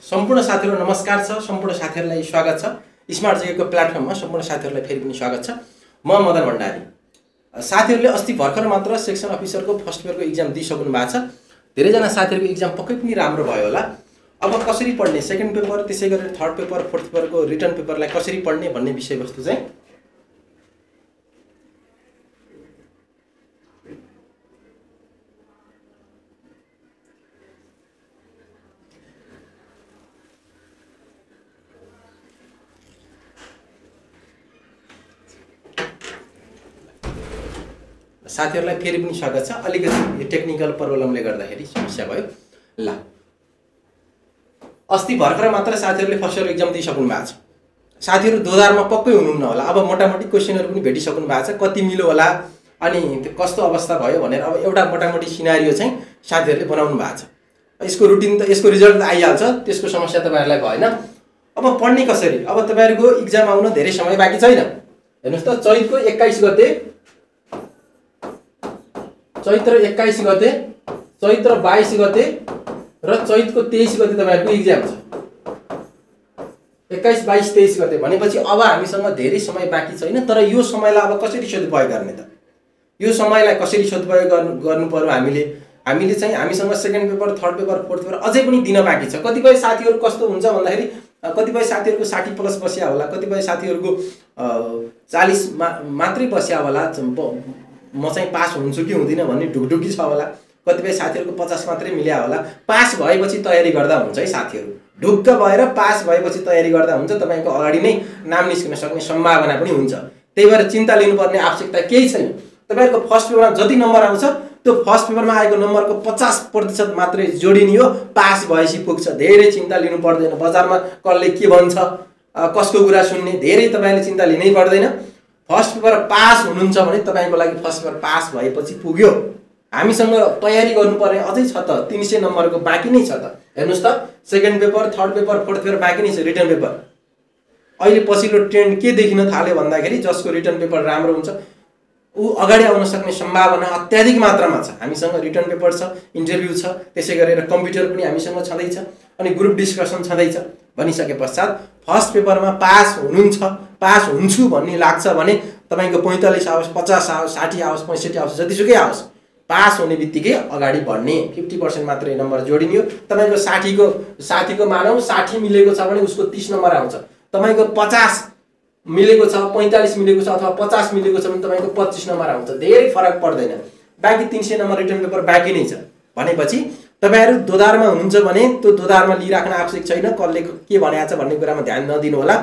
सम्पूर्ण साथीहरु नमस्कार छ। सम्पूर्ण साथीहरुलाई स्वागत छ। स्मार्ट जिकेको प्लेटफर्ममा सम्पूर्ण साथीहरुलाई फेरि पनि स्वागत छ। म मदन भण्डारी। साथीहरुले अस्ति भर्खर मात्र सेक्सन अफिसरको फर्स्ट इयरको एक्जाम दिइसक्नु भएको छ। धेरै जना साथीहरुको एक्जाम पक्कै पनि राम्रो भयो होला। अब कसरी पढ्ने, सेकेन्ड पेपर त्यसै गरी थर्ड पेपर फोर्थ पेपरको रिटन पेपरलाई कसरी पढ्ने भन्ने विषयवस्तु चाहिँ साथीहरुलाई फेरि पनि स्वागत छ। अलिकति टेक्निकल प्रब्लमले गर्दाखेरि समस्या भयो। ल अस्ति भर्खर मात्र साथीहरुले फर्स्ट इयर एक्जाम दिइसक्नु भएको छ। साथीहरु दोधारमा पक्कै हुनुहुन्न होला। अब मोटामोटी क्वेशनहरु पनि भेटिसक्नु भएको छ। कति मिल्यो होला अनि कस्तो अवस्था भयो भनेर अब एउटा मोटामोटी सिनारियो चाहिँ साथीहरुले बनाउनु भएको छ। यसको रुटिन त यसको रिजल्ट त आइहाल्छ, त्यसको समस्या तपाईहरुलाई भएन। अब पढ्ने कसरी? अब तपाईहरुको एक्जाम आउन धेरै समय बाँकी छैन। हेर्नुस् त, चैतको 21 गते, चैत्र 21 गते, चैत्र 22 गते र चैतको 23 गते तपाईहरुको एक्जाम छ। 21, 22, 23 गते भनेपछि अब हामीसँग धेरै समय बाँकी छैन। तर यो समयलाई अब कसरी सदुपयोग गर्ने त? यो समयलाई कसरी सदुपयोग गर्नु पर्यो हामीले चाहिँ हामीसँग second paper, third paper, fourth paper अझै पनि दिन बाँकी छ। कतिपय साथीहरु कस्तो हुन्छ भन्दाखेरि कतिपय साथीहरुको 60 प्लस बस्या होला, कतिपय साथीहरुको 40 मात्रै बस्या होला। म चाहिँ पास हुन्छु कि हुँदिन भन्ने ढुकढुकी छ होला। कतिपय साथीहरुको 50 मात्रै मिल्या होला। पास भएपछि तयारी गर्दा हुन्छ है साथीहरु। ढुक्क भएर पास भएपछि तयारी गर्दा हुन्छ। तपाईको अगाडि नै नाम निस्किन सक्ने सम्भावना पनि हुन्छ। त्यही भएर चिन्ता लिनुपर्ने आवश्यकता केही छैन। तपाईहरुको फर्स्ट पेपरमा जति नम्बर आउँछ त्यो फर्स्ट पेपरमा आएको नम्बरको 50% मात्रै जोडिने हो, पास भएपछि पुग्छ। धेरै चिन्ता लिनु पर्दैन। बजारमा कसले के भन्छ, कसको कुरा सुन्ने, धेरै तपाईले चिन्ता लिनै पर्दैन। फर्स्ट पेपर पास हुनुहुन्छ भने तपाईको लागि फर्स्ट पेपर पास भएपछि पुग्यो। हामीसँग तयारी गर्नुपर्ने अझै छ त, 300 नम्बरको बाँकी नै छ त। हेर्नुस् त, second paper, third paper, fourth paper बाँकी नै छ। रिटन पेपर अहिले पछिल्लो ट्रेन्ड के देखिन थाल्यो भन्दाखेरि जसको रिटन पेपर राम्रो हुन्छ ऊ अगाडि आउन सक्ने सम्भावना अत्याधिक मात्रामा छ। हामीसँग रिटन पेपर छ, इन्टरभ्यु छ, त्यसै गरेर कम्प्युटर पनि हामीसँग छँदैछ अनि ग्रुप डिस्कसन छँदैछ। भनिसके पश्चात फर्स्ट पेपरमा पास हुनुहुन्छ, पास हुन्छु भन्ने लाग्छ भने तपाईको 45 आओस्, 50 आओस्, 60 आओस्, 65 आओस्, जतिसुकै आओस्, पास हुने बित्तिकै अगाडि बढ्ने। 50% मात्रै नम्बर जोडिने हो। तपाईको 60 को साथीको मानौ 60 मिलेको छ भने उसको 30 नम्बर आउँछ। तपाईको 50 मिलेको छ, 45 मिलेको छ अथवा 50 मिलेको छ भने तपाईको 25 नम्बर आउँछ। धेरै फरक पर्दैन। बाँकी 300 नम्बर रिटन पेपर बाँकी नै छ भनेपछि तपाईहरु दोधारमा हुनुहुन्छ भने त्यो दोधारमा लिइराख्न आवश्यक छैन। कसले के भनेको छ भन्ने कुरामा ध्यान नदिनु होला।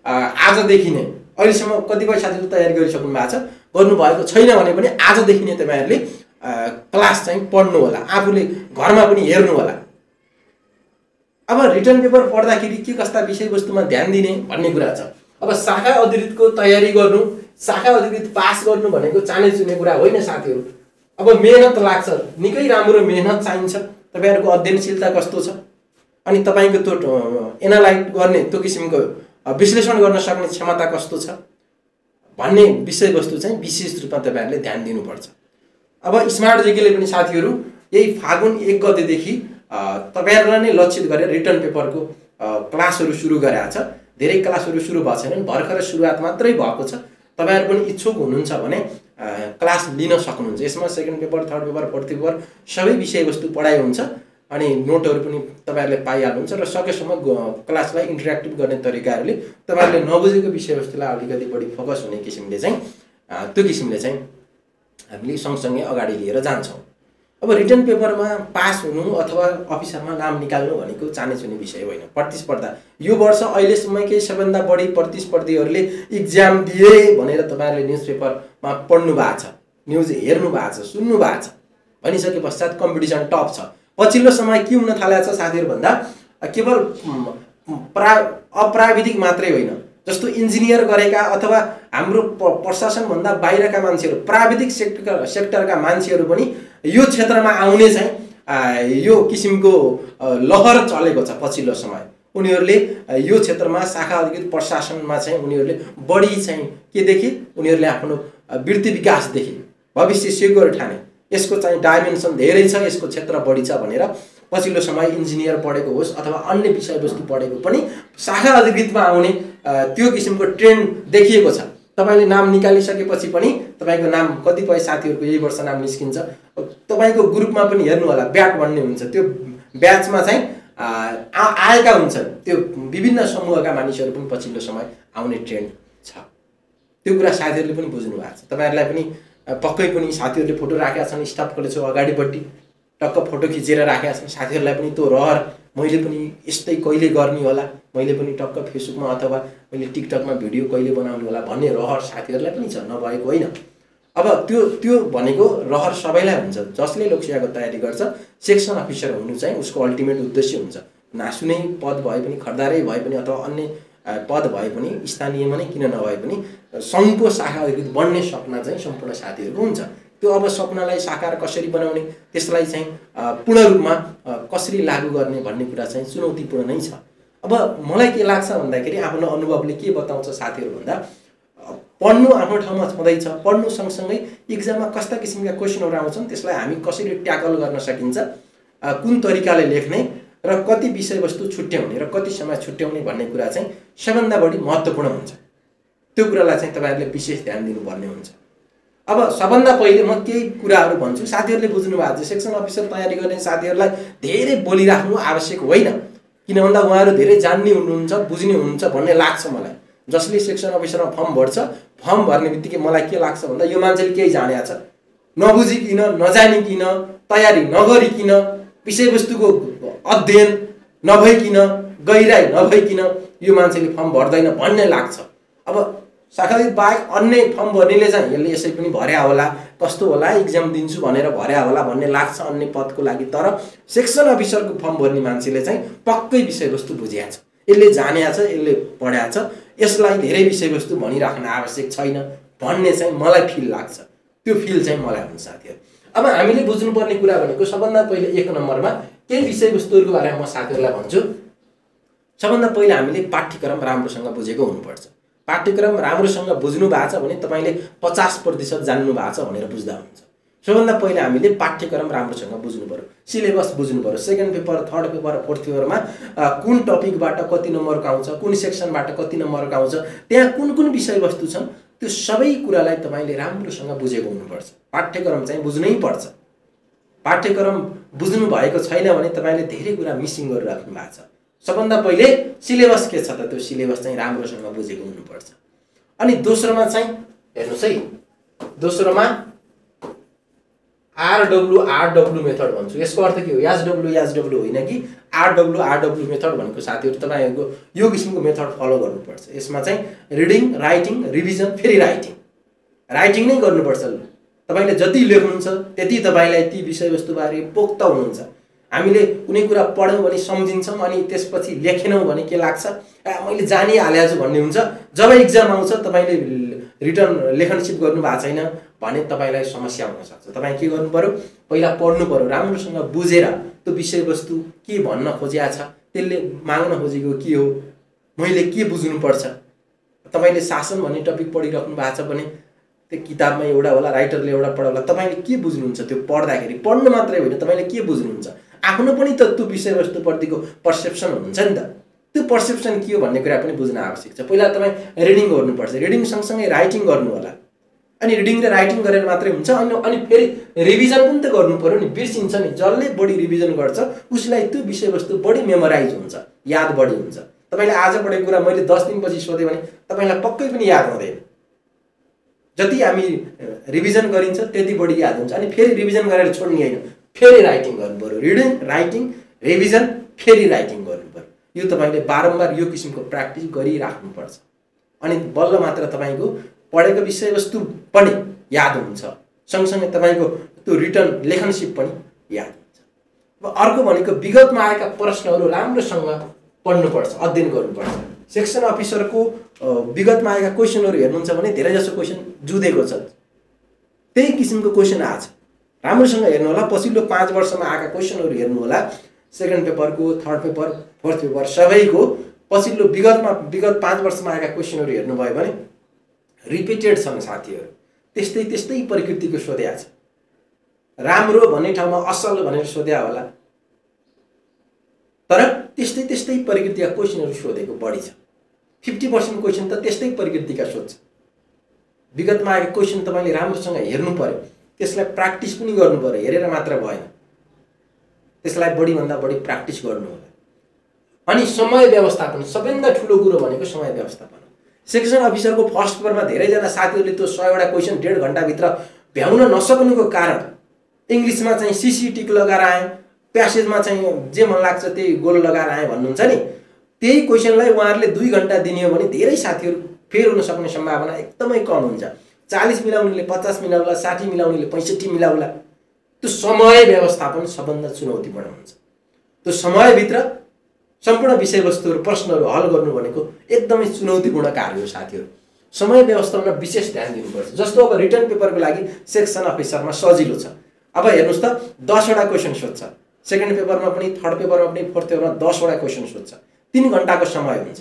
आजदेखि नै अहिलेसम्म कतिपय साथीहरु तयारी गरिसक्नु भएको छ, गर्नु भएको छैन भने पनि आजदेखि नै तपाईहरुले क्लास चाहिँ पढ्नु होला, आफूले घरमा पनि हेर्नु होला। अब रिटन पेपर पढ्दाखेरि के कस्ता विषयवस्तुमा ध्यान दिने भन्ने कुरा छ। अब शाखा अधिकृतको तयारी गर्नु, शाखा अधिकृत पास गर्नु भनेको चाने चुने कुरा होइन साथीहरु। अब मेहनत लाग्छ, निकै राम्रो मेहनत चाहिन्छ। तपाईहरुको अध्ययनशीलता कस्तो छ अनि तपाईको त्यो एनालाइज गर्ने त्यो किसिमको विश्लेषण गर्न सक्ने क्षमता कस्तो छ भन्ने विषयवस्तु चाहिँ विशेष रूपमा तपाईहरुले ध्यान दिनुपर्छ। अब स्मार्ट जिकेले पनि साथीहरु यही फागुन 1 गतेदेखि तपाईहरुलाई नै लक्षित गरेर रिटन पेपरको क्लासहरु सुरु गरेको छ। धेरै क्लासहरु सुरु भएको छैनन्, भर्खर सुरुवात मात्रै भएको छ। तपाईहरु पनि इच्छुक हुनुहुन्छ भने क्लास लिन सक्नुहुन्छ। यसमा second paper, third paper, fourth paper सबै विषयवस्तु पढाइ हुन्छ अनि नोटहरु पनि तपाईहरुले पाइहाल्नुहुन्छ र सकेसम्म क्लासलाई इन्टरेक्टिभ गर्ने तरिकाहरुले तपाईहरुले नबुझेको विषयवस्तुलाई अलिकति बढी फोकस हुने किसिमले चाहिँ त्यो किसिमले चाहिँ हामीले सँगसँगै अगाडि लिएर जान्छौं। अब रिटन पेपरमा पास हुनु अथवा अफिसरमा नाम निकाल्नु भनेको चानेचुने विषय होइन। प्रतिस्पर्धा यो वर्ष अहिलेसम्मकै सबैभन्दा बढी प्रतिस्पर्धीहरूले एक्जाम दिए भनेर तपाईहरुले न्यूज पेपरमा पढ्नु भएको छ, न्यूज हेर्नु भएको छ, सुन्नु भएको छ। भनिसके पश्चात कम्पिटिसन टप छ। पछिल्लो समय के हुन थालेको छ साथीहरु भन्दा केवल अप्राविधिक मात्रै होइन, जस्तो इन्जिनियर गरेका अथवा हाम्रो प्रशासन भन्दा बाहिरका मान्छेहरु, प्राविधिक सेक्टरका मान्छेहरु पनि यो क्षेत्रमा आउने चाहिँ यो किसिमको लहर चलेको छ पछिल्लो समय। उनीहरुले यो क्षेत्रमा शाखा अधिकृत प्रशासनमा चाहिँ उनीहरुले बढी चाहिँ के देखे, उनीहरुले आफ्नो वृत्ति विकास देखे, भविष्य सेक्युर ठाने। यसको चाहिँ डाइमेन्सन धेरै छ, यसको क्षेत्र बढी छ भनेर पछिल्लो समय इन्जिनियर पढेको होस् अथवा अन्य विषयवस्तु पढेको पनि शाखा अधिकृतमा आउने त्यो किसिमको ट्रेन्ड देखिएको छ। तपाईले नाम निकालिसकेपछि पनि तपाईको नाम कतिपय साथीहरुको यही वर्ष नाम निस्किन्छ। तपाईको ग्रुपमा पनि हेर्नु होला ब्याच भन्ने हुन्छ, त्यो ब्याचमा चाहिँ आएका हुन्छन् त्यो विभिन्न समूहका मानिसहरु पनि पछिल्लो समय आउने ट्रेन्ड छ। त्यो कुरा साथीहरुले पनि बुझ्नु भएको छ। तपाईहरुलाई पनि पक्कै पनि साथीहरुले फोटो राखेका छन् स्टाफ कलेजको अगाडिपट्टि टक्क फोटो खिचेर राखेका छन्। साथीहरुलाई पनि त्यो रहर मैले पनि यस्तै कहिले गर्ने होला, मैले पनि टक्क फेसबुकमा अथवा मैले टिकटकमा भिडियो कहिले बनाउने होला भन्ने रहर साथीहरुलाई पनि छ, नभएको होइन। अब त्यो भनेको रहर सबैलाई हुन्छ। जसले लोकसेवाको तयारी गर्छ सेक्सन अफिसर हुनु चाहिँ उसको अल्टिमेट उद्देश्य हुन्छ। नासुनै पद भए पनि, खर्दारै भए पनि अथवा अन्य पद भए पनि, स्थानीयमा नै किन नभए पनि सङ्घको शाखा अधिकृत बन्ने सपना चाहिँ सम्पूर्ण साथीहरुको हुन्छ। त्यो अब सपनालाई साकार कसरी बनाउने, त्यसलाई चाहिँ पूर्ण रूपमा कसरी लागू गर्ने भन्ने कुरा चाहिँ चुनौतीपूर्ण नै छ। अब मलाई के लाग्छ भन्दाखेरि आफ्नो अनुभवले के बताउँछ साथीहरु भन्दा पढ्नु आफ्नो ठाउँमा छँदैछ, पढ्नु सँगसँगै एक्जाममा कस्ता किसिमका क्वेशनहरु आउँछन् त्यसलाई हामी कसरी ट्याकल गर्न सकिन्छ, कुन तरिकाले लेख्ने र कति विषयवस्तु छुट्याउने र कति समय छुट्याउने भन्ने कुरा चाहिँ सबभन्दा बढी महत्त्वपूर्ण हुन्छ। त्यो कुरालाई चाहिँ तपाईहरुले विशेष ध्यान दिनुपर्ने हुन्छ। अब सबभन्दा पहिले म केही कुराहरु भन्छु, साथीहरुले बुझ्नु भएको छ। सेक्सन अफिसर तयारी गर्ने साथीहरुलाई धेरै बोलिराख्नु आवश्यक होइन, किन भन्दा उहाँहरु धेरै जान्ने हुनुहुन्छ, बुझ्ने हुनुहुन्छ भन्ने लाग्छ मलाई। जसले सेक्सन अफिसरमा फर्म भर्छ, फर्म भर्ने बित्तिकै मलाई के लाग्छ भन्दा यो मान्छेले केही जानेको छ, नबुझिकिन, नजानिकिन, तयारी नगरिकिन, विषयवस्तुको अध्ययन नभइकिन, गहिराई नभइकिन यो मान्छेले फर्म भर्दैन भन्ने लाग्छ। अब शाखाधिकृत बाहेक अन्य फर्म भर्नेले चाहिँ यसले यसै पनि भर्या होला, कस्तो होला, एक्जाम दिन्छु भनेर भर्या होला भन्ने लाग्छ अन्य पदको लागि। तर सेक्सन अफिसरको फर्म भर्ने मान्छेले चाहिँ पक्कै विषयवस्तु बुझेको छ, यसले जानेको छ, यसले पढेको छ, यसलाई धेरै विषयवस्तु भनिराख्न आवश्यक छैन भन्ने चाहिँ मलाई फिल लाग्छ। त्यो फिल चाहिँ मलाई हुन्छ साथीहरु। अब हामीले बुझ्नुपर्ने कुरा भनेको सबभन्दा पहिले एक नम्बरमा केही विषयवस्तुहरुको बारेमा म साथीहरुलाई भन्छु। सबभन्दा पहिले हामीले पाठ्यक्रम राम्रोसँग बुझेको हुनुपर्छ। पाठ्यक्रम राम्रोसँग बुझ्नु भएको छ भने तपाईले 50% जान्नु भएको छ भनेर बुझ्दा हुन्छ। सबभन्दा पहिले हामीले पाठ्यक्रम राम्रोसँग बुझ्नु पर्यो, सिलेबस बुझ्नु पर्यो। Second paper, third paper, fourth पेपरमा कुन टपिकबाट कति नम्बरको आउँछ, कुन सेक्सनबाट कति नम्बरको आउँछ, त्यहाँ कुन कुन विषयवस्तु छन्, त्यो सबै कुरालाई तपाईले राम्रोसँग बुझेको हुनुपर्छ। पाठ्यक्रम चाहिँ बुझ्नै पर्छ। पाठ्यक्रम बुझ्नु भएको छैन भने तपाईले धेरै कुरा मिसिङ गरिराख्नु भएको छ। सबभन्दा पहिले सिलेबस के छ त त्यो सिलेबस चाहिँ राम्रोसँग बुझेको हुनुपर्छ। अनि दोस्रोमा चाहिँ हेर्नुस् है, दोस्रोमा आरडब्ल्यू मेथड भन्छु। यसको अर्थ के हो? एसडब्ल्यू होइन कि आरडब्ल्यू मेथड भनेको साथीहरु तपाईहरुको यो किसिमको मेथड फलो गर्नुपर्छ। यसमा चाहिँ रिडिङ, राइटिङ, रिभिजन, फेरि राइटिङ नै गर्नुपर्छ। तपाईले जति लेख्नुहुन्छ त्यति तपाईलाई ती विषयवस्तुबारे पोख्त हुनुहुन्छ। हामीले कुनै कुरा पढ्यौं भने सम्झिन्छौं अनि त्यसपछि लेखेनौं भने के लाग्छ, मैले जानिहालेको छु भन्ने हुन्छ। जब एक्जाम आउँछ तपाईले रिटर्न लेखनसिप गर्नु भएको छैन भने तपाईलाई समस्या हुन सक्छ। तपाई के गर्नु पर्यो, पहिला पढ्नु पर्यो, राम्रोसँग बुझेर त्यो विषयवस्तु के भन्न खोजेको छ, त्यसले माग्न खोजेको के हो, मैले के बुझ्नु पर्छ। तपाईले शासन भन्ने टपिक पढिराख्नु भएको छ भने त्यो किताबमा एउटा होला, राइटरले एउटा पढाउला, तपाईले के बुझ्नुहुन्छ त्यो पढ्दाखेरि, पढ्नु मात्रै होइन तपाईले के बुझ्नुहुन्छ, आफ्नो पनि त त्यो विषयवस्तुप्रतिको पर्सेप्सन हुन्छ नि त। त्यो पर्सेप्सन के हो भन्ने कुरा पनि बुझ्न आवश्यक छ। पहिला तपाई रिडिङ गर्नुपर्छ, रिडिङ सँगसँगै राइटिङ गर्नु होला। अनि रिडिङ र राइटिङ गरेर मात्रै हुन्छ, अनि फेरि रिभिजन पनि त गर्नु पर्यो नि। बिर्सिन्छ नि, जसले बढी रिभिजन गर्छ उसलाई त्यो विषयवस्तु बढी मेमोराइज हुन्छ, याद बढी हुन्छ। तपाईले आज पढेको कुरा मैले 10 दिनपछि सोधेँ भने तपाईलाई पक्कै पनि याद हुँदैन। जति हामी रिभिजन गरिन्छ त्यति बढी याद हुन्छ। अनि फेरि रिभिजन गरेर छोड्ने हैन, फेरि राइटिङ गर्नु पर्यो। रिडिङ, राइटिङ, रिभिजन, फेरि राइटिङ गर्नु पर्यो। यो तपाईले बारम्बार यो किसिमको प्र्याक्टिस गरिराख्नुपर्छ। अनि बल्ल मात्र तपाईको पढेको विषयवस्तु पनि याद हुन्छ, सँगसँगै तपाईको त्यो रिटर्न लेखनसिप पनि याद हुन्छ। अब अर्को भनेको विगतमा आएका प्रश्नहरू राम्रोसँग पढ्नुपर्छ, अध्ययन गर्नुपर्छ। सेक्सन अफिसरको विगतमा आएका क्वेशनहरू हेर्नुहुन्छ भने धेरै जसो क्वेशन जुधेको छ, त्यही किसिमको क्वेशन आछ। राम्रोसँग हेर्नु होला, पछिल्लो 5 वर्षमा आएका क्वेशनहरू हेर्नु होला। सेकेन्ड पेपरको, थर्ड पेपर, फोर्थ पेपर सबैको पछिल्लो विगत 5 वर्षमा आएका क्वेशनहरू हेर्नुभयो भने रिपिटेड छन् साथीहरु। त्यस्तै प्रकृतिको सोध्या छ। राम्रो भन्ने ठाउँमा असल भनेर सोध्या होला, तर त्यस्तै प्रकृतिका क्वेसनहरू सोधेको बढी छ। 50% क्वेसन त त्यस्तै प्रकृतिका सोध्छ। विगतमा आएको क्वेसन तपाईँले राम्रोसँग हेर्नु पर्यो, त्यसलाई प्र्याक्टिस पनि गर्नु पर्यो, हेरेर मात्र भएन, त्यसलाई बढीभन्दा बढी प्र्याक्टिस गर्नु होला। अनि समय व्यवस्थापन, सबैभन्दा ठुलो कुरो भनेको समय व्यवस्थापन। सेक्सन अफिसरको फर्स्ट पेपरमा धेरैजना साथीहरूले त्यो 100वटा क्वेसन 1.5 घन्टाभित्र भ्याउन नसक्नुको कारण इङ्ग्लिसमा चाहिँ सीसी टिक लगाएर आएँ, प्यासेजमा चाहिँ जे मन लाग्छ त्यही गोल लगाएर आएँ भन्नुहुन्छ नि, त्यही क्वेसनलाई उहाँहरूले 2 घन्टा दिने हो भने धेरै साथीहरू फेल हुन सक्ने सम्भावना एकदमै कम हुन्छ। 40 मिलाउनेले 50 मिलाउला, 60 मिलाउनेले 65 मिलाउला। त्यो समय व्यवस्थापन सबभन्दा चुनौतीपूर्ण हुन्छ। त्यो समयभित्र सम्पूर्ण विषयवस्तुहरू, प्रश्नहरू हल गर्नु भनेको एकदमै चुनौतीपूर्ण कार्य हो साथीहरू। समय व्यवस्थापनमा विशेष ध्यान दिनुपर्छ। जस्तो अब रिटर्न पेपरको लागि सेक्सन अफिसरमा सजिलो छ। अब हेर्नुहोस् त 10वटा क्वेसन सोध्छ, सेकेन्ड पेपरमा पनि, थर्ड पेपरमा पनि, फोर्थ पेपरमा 10वटा क्वेसन सोध्छ। 3 घन्टाको समय हुन्छ।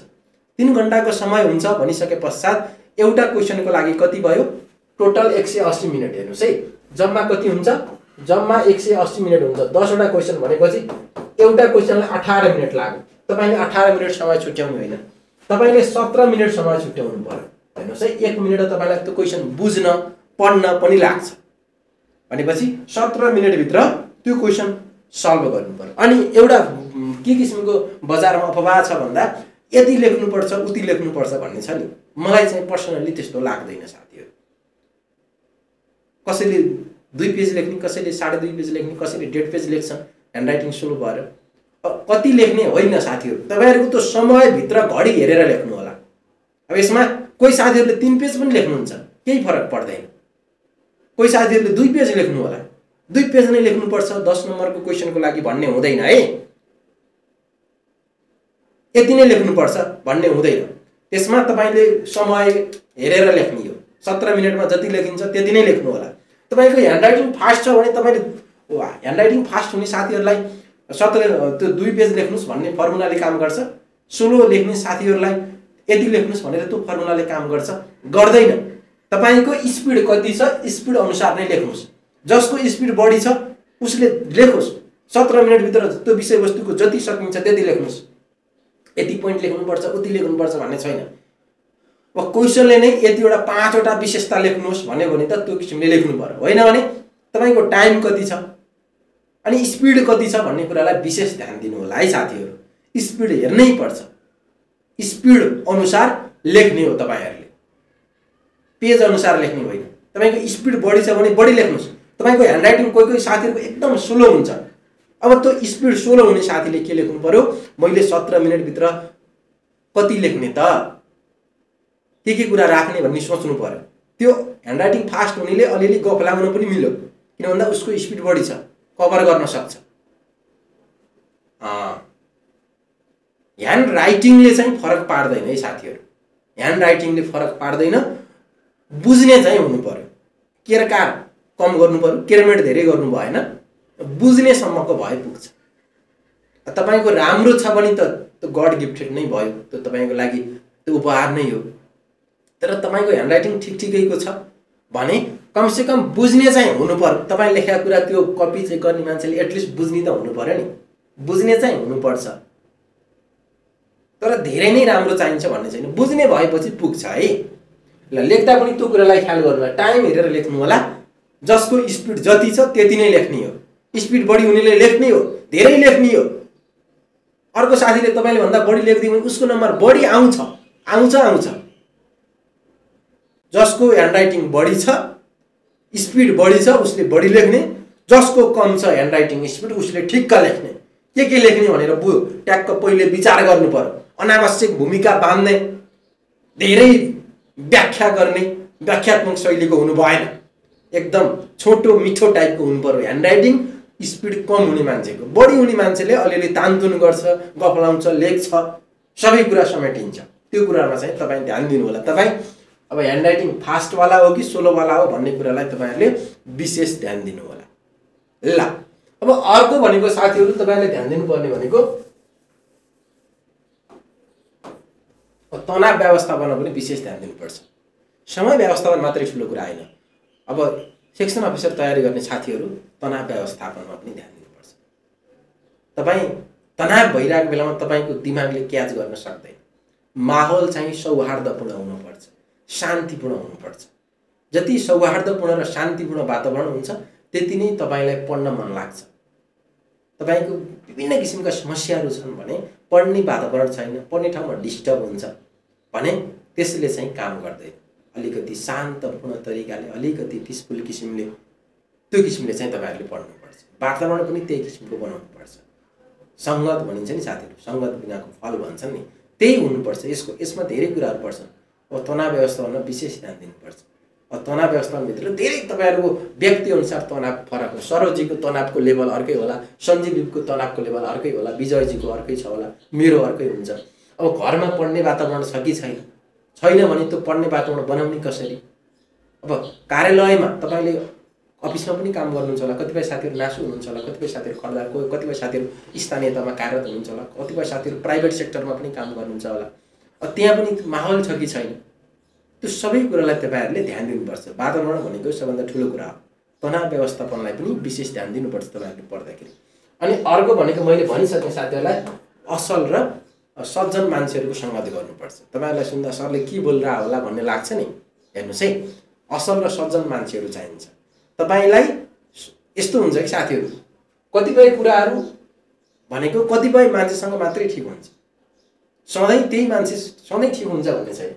3 घन्टाको समय हुन्छ भनिसके पश्चात एउटा क्वेसनको लागि कति भयो? Total 180 minute. हेर्नुहोस् है, जम्मा कति हुन्छ? जम्मा 180 मिनट हुन्छ। 10वटा क्वेसन भनेपछि एउटा क्वेसनलाई 18 मिनट लाग्यो। तपाईँले 18 मिनट समय छुट्याउनु होइन, तपाईँले 17 मिनट समय छुट्याउनु पर्यो। हेर्नुहोस् है, 1 मिनट तपाईँलाई त्यो क्वेसन बुझ्न, पढ्न पनि लाग्छ भनेपछि 17 मिनटभित्र त्यो क्वेसन सल्भ गर्नु पर्यो। अनि एउटा के किसिमको बजारमा अफवाह छ भन्दा यति लेख्नुपर्छ, उति लेख्नुपर्छ भन्ने छ नि, मलाई चाहिँ पर्सनल्ली त्यस्तो लाग्दैन साथीहरू। कसैले 2 पेज लेख्ने, कसैले 2.5 पेज लेख्ने, कसैले 1.5 पेज लेख्छन् ह्यान्डराइटिङ स्लो भएर। कति लेख्ने होइन साथीहरू, तपाईँहरूको त्यो समयभित्र घडी हेरेर लेख्नु होला। अब यसमा कोही साथीहरूले 3 पेज पनि लेख्नुहुन्छ, केही फरक पर्दैन। कोही साथीहरूले 2 पेज लेख्नु होला, 2 पेज नै लेख्नुपर्छ 10 नम्बरको क्वेसनको लागि भन्ने हुँदैन है, यति नै लेख्नुपर्छ भन्ने हुँदैन। त्यसमा तपाईँले समय हेरेर लेख्ने हो। 17 मिनटमा जति लेखिन्छ त्यति नै लेख्नु होला। तपाईँको ह्यान्डराइटिङ फास्ट छ भने तपाईँले ह्यान्डराइटिङ फास्ट हुने साथीहरूलाई 2 पेज लेख्नुहोस् भन्ने फर्मुलाले काम गर्छ। स्लो लेख्ने साथीहरूलाई यति लेख्नुहोस् भनेर त्यो फर्मुलाले काम गर्छ? गर्दैन। तपाईँको स्पिड कति छ, स्पिड अनुसार नै लेख्नुहोस्। जसको स्पिड बढी छ उसले लेखोस्। 17 मिनटभित्र त्यो विषयवस्तुको जति सकिन्छ त्यति लेख्नुहोस्। यति पोइन्ट लेख्नुपर्छ, उति लेख्नुपर्छ भन्ने छैन। अब क्वेसनले नै यतिवटा 5वटा विशेषता लेख्नुहोस् भन्यो भने त त्यो किसिमले लेख्नु पर्यो। होइन भने तपाईँको टाइम कति छ अनि स्पिड कति छ भन्ने कुरालाई विशेष ध्यान दिनु होला है साथीहरू। स्पिड हेर्नै पर्छ, स्पिड अनुसार लेख्ने हो तपाईँहरूले, पेज अनुसार लेख्ने होइन। तपाईँको स्पिड बढी छ भने बढी लेख्नुहोस्। तपाईँको ह्यान्डराइटिङ कोही साथीहरूको एकदम स्लो हुन्छ, अब त्यो स्पिड स्लो हुने साथीले के लेख्नु पर्यो? मैले 17 मिनटभित्र कति लेख्ने त, के कुरा राख्ने भन्ने सोच्नु पर्यो। त्यो ह्यान्डराइटिङ फास्ट हुनेले अलिअलि गफ लाउन पनि मिल्यो, किन भन्दा उसको स्पिड बढी छ, कभर गर्न सक्छ। ह्यान्ड राइटिङले चाहिँ फरक पार्दैन है साथीहरू। ह्यान्ड राइटिङले फरक पार्दैन, बुझ्ने चाहिँ हुनु पर्यो। केरकार कम गर्नु पर्यो, केरमेट धेरै गर्नु भएन, बुझ्नेसम्मको भए पुग्छ। तपाईँको राम्रो छ भने त गड गिफ्टेड नै भयो, त्यो तपाईँको लागि त्यो उपहार नै हो। तर तपाईँको ह्यान्डराइटिङ ठिकैको छ भने कमसेकम बुझ्ने चाहिँ हुनु पर्यो। तपाईँ लेखेको कुरा त्यो कपी चाहिँ गर्ने मान्छेले एटलिस्ट बुझ्ने त हुनु पर्यो नि, बुझ्ने चाहिँ हुनुपर्छ। तर धेरै नै राम्रो चाहिन्छ भन्ने छैन, बुझ्ने भएपछि पुग्छ है। ल, लेख्दा पनि त्यो कुरालाई ख्याल गर्नु होला, टाइम हेरेर लेख्नु होला। जसको स्पिड जति छ त्यति नै लेख्ने हो। स्पिड बढी हुनेले लेख्ने हो, धेरै लेख्ने हो। अर्को साथीले तपाईँले भन्दा बढी लेखिदियो भने उसको नम्बर बढी आउँछ। जसको ह्यान्डराइटिङ बढी छ, स्पिड बढी छ, उसले बढी लेख्ने। जसको कम छ ह्यान्डराइटिङ स्पिड, उसले ठिक्क लेख्ने। के लेख्ने भनेर ट्याक्क पहिले विचार गर्नु पर्यो। अनावश्यक भूमिका बाँध्ने, धेरै व्याख्या गर्ने, व्याख्यात्मक शैलीको हुनु भएन। एकदम छोटो मिठो टाइपको हुनु पर्यो ह्यान्डराइटिङ। स्पिड कम हुने मान्छेको, बढी हुने मान्छेले अलिअलि तानतुन गर्छ, गफ लाउँछ, लेख्छ, सबै कुरा समेटिन्छ। त्यो कुरामा चाहिँ तपाईँ ध्यान दिनु होला। तपाईँ अब ह्यान्डराइटिङ फास्टवाला हो कि स्लोवाला हो भन्ने कुरालाई तपाईँहरूले विशेष ध्यान दिनु होला। ल, अब अर्को भनेको साथीहरू तपाईँले ध्यान दिनुपर्ने भनेको तनाव व्यवस्थापनमा पनि विशेष ध्यान दिनुपर्छ। समय व्यवस्थापन मात्रै ठुलो कुरा होइन। अब सेक्सन अफिसर तयारी गर्ने साथीहरू तनाव व्यवस्थापनमा पनि ध्यान दिनुपर्छ। तपाईँ तनाव भइरहेको बेलामा तपाईको दिमागले क्याच गर्न सक्दैन। माहौल चाहिँ सौहार्दपूर्ण हुनुपर्छ, शान्तिपूर्ण हुनुपर्छ। जति सौहार्दपूर्ण र शान्तिपूर्ण वातावरण हुन्छ त्यति नै तपाईलाई पढ्न मन लाग्छ। तपाईको विभिन्न किसिमका समस्याहरू छन् भने पढ्ने वातावरण छैन, पढ्ने ठाउँमा डिस्टर्ब हुन्छ भने त्यसले चाहिँ काम गर्दैन। अलिकति शान्तपूर्ण तरिकाले, अलिकति पिसफुल किसिमले, त्यो किसिमले चाहिँ तपाईहरुले पढ्नुपर्छ। वातावरण पनि त्यही किसिमको बनाउनुपर्छ। संगत भनिन्छ नि साथीहरु, संगत बिनाको फल भन्छन् नि, त्यही हुनुपर्छ। यसमा धेरै कुराहरू पर्छन्। अब तनाव व्यवस्थापनमा विशेष ध्यान दिनुपर्छ। अब तनाव व्यवस्थापनभित्र धेरै तपाईहरुको व्यक्ति अनुसार तनाव फरक हो। सरोजीको तनावको लेभल अर्कै होला, सञ्जीवको तनावको लेभल अर्कै होला, विजयजीको अर्कै छ होला, मेरो अर्कै हुन्छ। अब घरमा पढ्ने वातावरण छ कि छैन, छैन भने त्यो पढ्ने वातावरण बनाउने कसरी? अब कार्यालयमा तपाईले अफिसमा पनि काम गर्नुहुन्छ होला, कतिपय साथीहरु नासु हुनुहुन्छ होला, कतिपय साथीहरु खड्दार, कतिपय साथीहरु स्थानीय तहमा कार्यरत हुनुहुन्छ होला, कतिपय साथीहरु प्राइभेट सेक्टरमा पनि काम गर्नुहुन्छ होला। अब त्यहाँ पनि माहौल छ कि छैन, त्यो सबै कुरालाई तपाईहरुले ध्यान दिनुपर्छ। वातावरण भनेको सबभन्दा ठूलो कुरा हो। तनाव व्यवस्थापनलाई पनि विशेष ध्यान दिनुपर्छ तपाईहरुले पढ्दाखेरि। अनि अर्को भनेको मैले भनिसके साथीहरुलाई असल र सज्जन मान्छेहरुको संगत गर्नुपर्छ। तपाईहरुलाई सुन्दा सरले के बोलिरा होला भन्ने लाग्छ नि, हेर्नुस् है, असल र सज्जन मान्छेहरु चाहिन्छ। तपाईलाई यस्तो हुन्छ कि साथीहरु, कतिपय कुराहरू भनेको कतिपय मान्छेसँग मात्रै ठीक हुन्छ, सधैँ त्यही मान्छे सधैँ ठीक हुन्छ भन्ने छैन।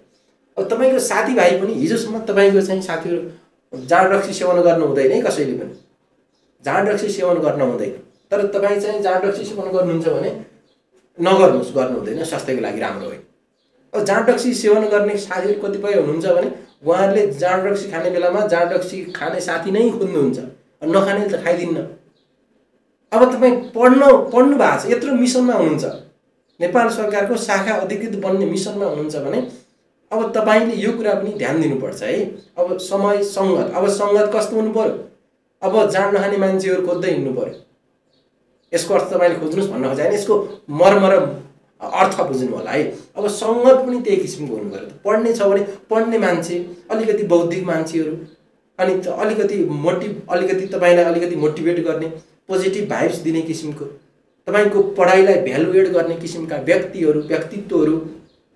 अब तपाईको साथीभाइ पनि हिजोसम्म तपाईको चाहिँ साथीहरु जाँड रक्सी सेवन गर्नु हुँदैन है, कसैले पनि जाँड रक्सी सेवन गर्न हुँदैन। तर तपाई चाहिँ जाँड रक्सी सेवन गर्नुहुन्छ भने नगर्नुस्, गर्नु हुँदैन, स्वास्थ्यको लागि राम्रो होइन। अब जाँड रक्सी सेवन गर्ने साथीहरु कतिपय हुनुहुन्छ भने उहाँहरूले जाँड रक्सी खाने बेलामा जाँड रक्सी खाने साथी नै खोज्नुहुन्छ, नखानेले त खाइदिन्न। अब तपाई पढ्नु भएको छ, यत्रो मिसनमा हुनुहुन्छ, नेपाल सरकारको शाखा अधिकृत बन्ने मिसनमा हुनुहुन्छ भने अब तपाईले यो कुरा पनि ध्यान दिनुपर्छ है। अब समय संगत, अब संगत कस्तो हुनु पर्यो? अब जाँड नखाने मान्छेहरु खोज्दै हिँड्नु पर्यो। यसको अर्थ तपाईले खोज्नुस् भन्न खोजेन, यसको मर्म र अर्थ बुझ्नु होला है। अब संगत पनि त्यही किसिमको हुनु पर्यो। पढ्ने छ भने पढ्ने मान्छे, अलिकति बौद्धिक मान्छेहरु, अनि अलिकति तपाईलाई अलिकति मोटिभेट गर्ने, पोजिटिभ भाइब्स दिने किसिमको, तपाईको पढाइलाई भ्यालुएट गर्ने किसिमका व्यक्तिहरु, व्यक्तित्वहरु,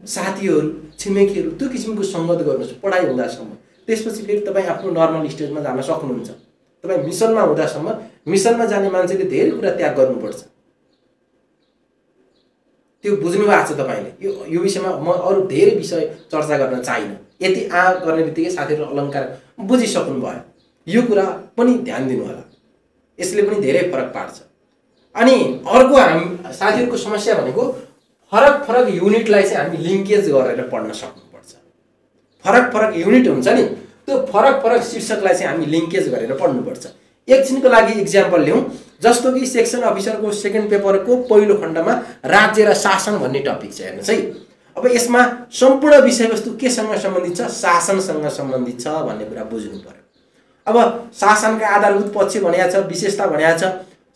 साथीहरु, छिमेकीहरु, त्यो किसिमको संगत गर्नुस् पढाइ हुँदासम्म। त्यसपछि फेरि तपाई आफ्नो नर्मल स्टेजमा जान सक्नुहुन्छ। तपाई मिसनमा हुँदासम्म मिसनमा जाने मान्छेले धेरै कुरा त्याग गर्नुपर्छ। त्यो बुझ्नु भएको छ तपाईले। यो विषयमा म अरु धेरै विषय चर्चा गर्न चाहिन्न। यति गर्ने बित्तिकै साथीहरु अलंकार बुझिसक्नु भयो। यो कुरा पनि ध्यान दिनु होला, यसले पनि धेरै फरक पार्छ। अनि अर्को हामी साथीहरुको समस्या भनेको फरक युनिटलाई चाहिँ हामी लिंकेज गरेर पढ्न सक्नुपर्छ। फरक युनिट हुन्छ नि, त्यो फरक शीर्षकलाई चाहिँ हामी लिंकेज गरेर पढ्नुपर्छ। एकछिनको लागि एक्जाम्पल लिउँ, जस्तो कि सेक्सन अफिसरको सेकेन्ड पेपरको पहिलो खण्डमा राज्य र शासन भन्ने टपिक छ। हेर्नुस् है, अब यसमा सम्पूर्ण विषयवस्तु केसँग सम्बन्धित छ? शासनसँग सम्बन्धित छ भन्ने कुरा बुझ्नु पर्यो। अब शासनका आधारभूत पक्ष भनेको छ, विशेषता भनेको छ।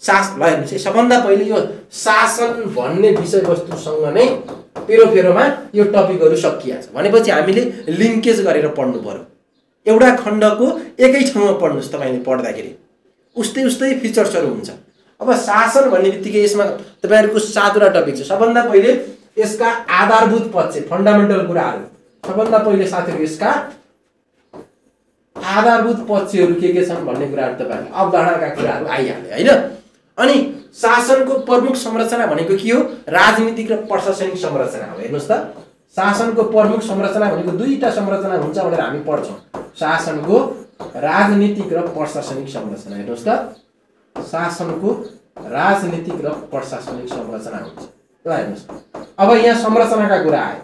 ल हेर्नुस् है, सबभन्दा पहिले यो शासन भन्ने विषयवस्तुसँग नै पेरोफेरोमा यो टपिकहरु सकिया छ भनेपछि हामीले लिंकेज गरेर पढ्नु पर्यो। एउटा खण्डको एकै ठाउँमा पढ्नुस् तपाईले पढ्दाखेरि उस्तै फिचर्सहरु हुन्छ। अब शासन भन्ने बित्तिकै यसमा तपाईहरुको 7 वटा टपिक छ। सबभन्दा पहिले यसका आधारभूत पक्ष, फन्डामेन्टल कुराहरु, सबभन्दा पहिले साथीहरु यसका आधारभूत पक्षहरु के छन् भन्ने कुराहरु तपाईहरुले अवधारणाका कुराहरु आइहाल्यो हैन। अनि शासनको प्रमुख संरचना भनेको के हो? राजनीतिक र प्रशासनिक संरचना हो। हेर्नुस् त, शासनको प्रमुख संरचना भनेको दुईटा संरचना हुन्छ भनेर हामी पढ्छौं। शासनको राजनीतिक र प्रशासनिक संरचना। हेर्नुस् त, शासनको राजनीतिक र प्रशासनिक संरचना हुन्छ। ल हेर्नुस्, अब यहाँ संरचनाका कुरा आए।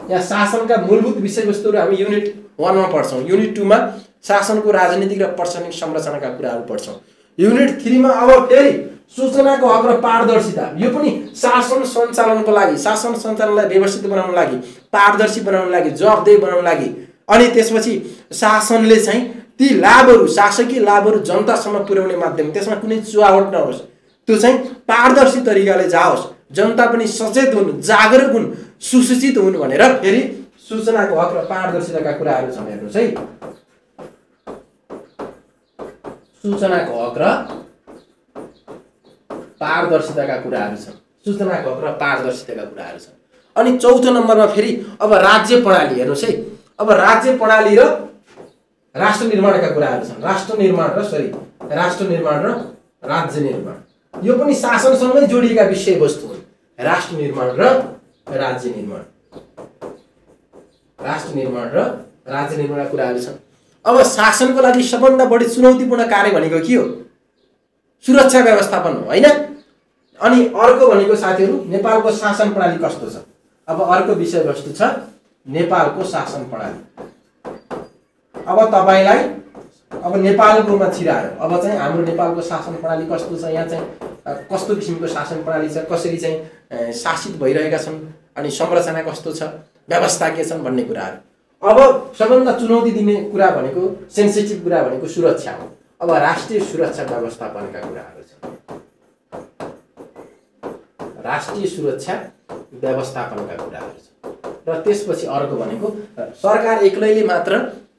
यहाँ शासनका मूलभूत विषयवस्तुहरु हामी युनिट 1 मा पढ्छौं। युनिट 2 मा शासनको राजनीतिक र प्रशासनिक संरचनाका कुराहरु पढ्छौं। युनिट 3 मा अब फेरि सूचनाको हक र पारदर्शिता, यो पनि शासन सञ्चालनको लागि, शासन सञ्चालनलाई व्यवस्थित बनाउन लागि, पारदर्शी बनाउन लागि, जवाफदेही बनाउन लागि, अनि त्यसपछि शासनले चाहिँ ती लाभहरु, शासकीय लाभहरु जनतासम्म पुर्याउने माध्यम, त्यसमा कुनै चुहावट नहोस्, त्यो चाहिँ पारदर्शी तरिकाले जाओस्, जनता पनि सचेत हुन्, जागरुक हुन्, सुसूचित हुन् भनेर फेरि सूचनाको हक र पारदर्शिताका कुराहरु छन्। हेर्नुस् है, सूचनाको हक र पारदर्शिताका कुराहरु छन्। सूचनाको हक र पारदर्शिताका कुराहरू छन्। अनि चौथो नम्बरमा फेरि अब राज्य प्रणाली हेर्नुहोस् है। अब राज्य प्रणाली र राष्ट्र निर्माणका कुराहरू छन्। राष्ट्र निर्माण र राज्य निर्माण यो पनि शासनसँगै जोडिएका विषयवस्तु हुन्। राष्ट्र निर्माण र राज्य निर्माण, राज्य निर्माणका कुराहरू छन्। अब शासनको लागि सबभन्दा बढी चुनौतीपूर्ण कार्य भनेको के हो? सुरक्षा व्यवस्थापन हो हैन? अनि अर्को भनेको साथीहरू नेपालको शासन प्रणाली कस्तो छ? अब अर्को विषयवस्तु छ नेपालको शासन प्रणाली। अब तपाईलाई अब नेपालकोमा छिरायो। अब चाहिँ हाम्रो नेपालको शासन प्रणाली कस्तो छ, यहाँ चाहिँ कस्तो किसिमको शासन प्रणाली छ, कसरी चाहिँ शासित भइरहेका छन्, अनि संरचना कस्तो छ, व्यवस्था के छन् भन्ने कुराहरू। अब सबभन्दा चुनौती दिने कुरा भनेको सेन्सिटिभ कुरा भनेको सुरक्षा हो। अब राष्ट्रिय सुरक्षा व्यवस्थापनका कुराहरू छन्। राष्ट्रिय सुरक्षा व्यवस्थापनका कुराहरू छन्। र त्यसपछि अर्को भनेको सरकार एक्लैले मात्र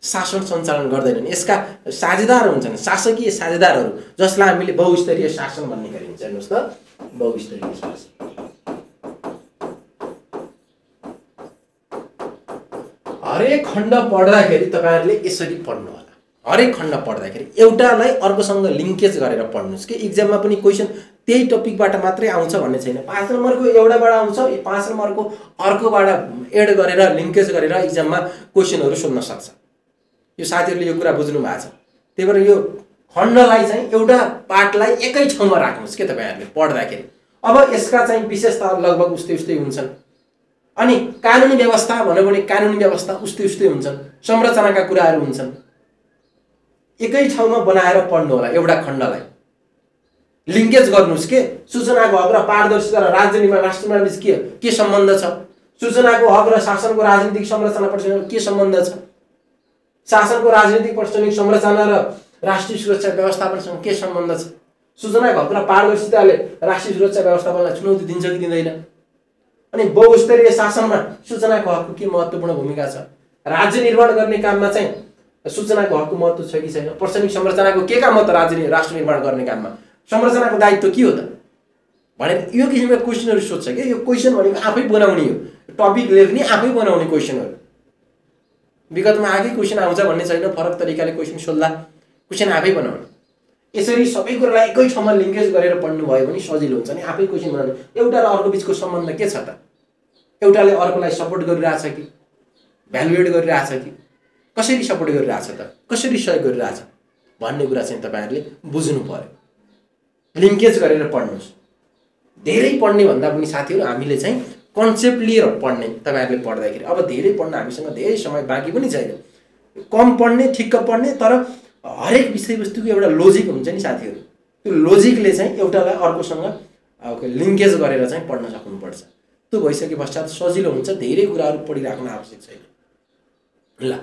शासन सञ्चालन गर्दैनन्, यसका साझेदार हुन्छन्, शासकीय साझेदारहरू, जसलाई हामीले बहुस्तरीय शासन भन्ने गरिन्छ। हेर्नुहोस् त, बहुस्तरीय शासन। हरेक खण्ड पढ्दाखेरि तपाईहरुले यसरी पढ्नु होला। हरेक खण्ड पढ्दाखेरि एउटालाई अर्कोसँग लिङ्केज गरेर पढ्नुस् कि एक्जाममा पनि क्वेशन त्यही टपिकबाट मात्रै आउँछ भन्ने छैन। 5 नम्बरको एउटाबाट आउँछ, 5 नम्बरको अर्कोबाट एड गरेर लिङ्केज गरेर एक्जाममा क्वेशनहरू सोध्न सक्छ। यो साथीहरुले यो कुरा बुझ्नु भएको छ। त्यही भएर यो खण्डलाई चाहिँ एउटा पाठलाई एकै ठाउँमा राख्नुस् के तपाईहरुले पढ्दाखेरि। अब यसका चाहिँ विशेषता लगभग उस्तै हुन्छन्। अनि कानुनी व्यवस्था भन्यो भने कानुनी व्यवस्था उस्तै हुन्छन्, संरचनाका कुराहरू हुन्छन्। एकै ठाउँमा बनाएर पढ्नु होला। एउटा खण्डलाई लिङ्केज गर्नुस् के सूचनाको हक र पारदर्शिता र राज्य निर्माण राष्ट्र निर्माण बीच के सम्बन्ध छ, सूचनाको हक र शासनको राजनीतिक संरचना प्रचलन के सम्बन्ध छ, शासनको राजनीतिक प्रशासनिक संरचना र राष्ट्रिय सुरक्षा व्यवस्थापनसँग के सम्बन्ध छ, सूचनाको हक र पारदर्शिताले राष्ट्रिय सुरक्षा व्यवस्थापनलाई चुनौती दिन्छ कि दिँदैन, अनि बहुस्तरीय शासनमा सूचनाको हकको के महत्त्वपूर्ण भूमिका छ, राज्य निर्माण गर्ने काममा चाहिँ सूचनाको हकको महत्त्व छ कि छैन, प्रशासनिक संरचनाको के काम हो त राष्ट्र निर्माण गर्ने काममा, संरचनाको दायित्व के हो त भनेर यो किसिमका क्वेशनहरू सोध्छ के। यो क्वेशन भनेको आफै बनाउने हो, टपिक लेख्ने आफै बनाउने क्वेशनहरू। विगतमा आफै क्वेशन आउँछ भन्ने छैन, फरक तरिकाले क्वेशन सोध्ला, क्वेशन आफै बनाउने। यसरी सबै कुरालाई एकै ठाउँमा लिङ्केज गरेर पढ्नु भयो भने सजिलो हुन्छ नि। आफै क्वेशन बनाउने, एउटा र अर्को बीचको सम्बन्ध के छ त, एउटाले अर्कोलाई सपोर्ट गरिरहेछ कि भ्यालुएट गरिरहेछ कि कसरी सपोर्ट गरिरहेछ त, कसरी सहयोग गरिरहेछ भन्ने कुरा चाहिँ तपाईहरुले बुझ्नु पर्यो। लिङ्केज गरेर पढ्नुस्। धेरै पढ्ने भन्दा पनि साथीहरु हामीले चाहिँ कन्सेप्ट लिएर पढ्ने। तपाईहरुले पढ्दाखेरि अब धेरै पढ्न हामीसँग धेरै समय बाँकी पनि छैन। कम पढ्ने, ठिक्क पढ्ने, तर हरेक विषयवस्तुको एउटा लोजिक हुन्छ नि साथीहरु। त्यो लोजिकले चाहिँ एउटालाई अर्कोसँग लिङ्केज गरेर चाहिँ पढ्न सक्नुपर्छ। त्यो भइसके पश्चात सजिलो हुन्छ, धेरै कुराहरू पढिराख्न आवश्यक छैन। ल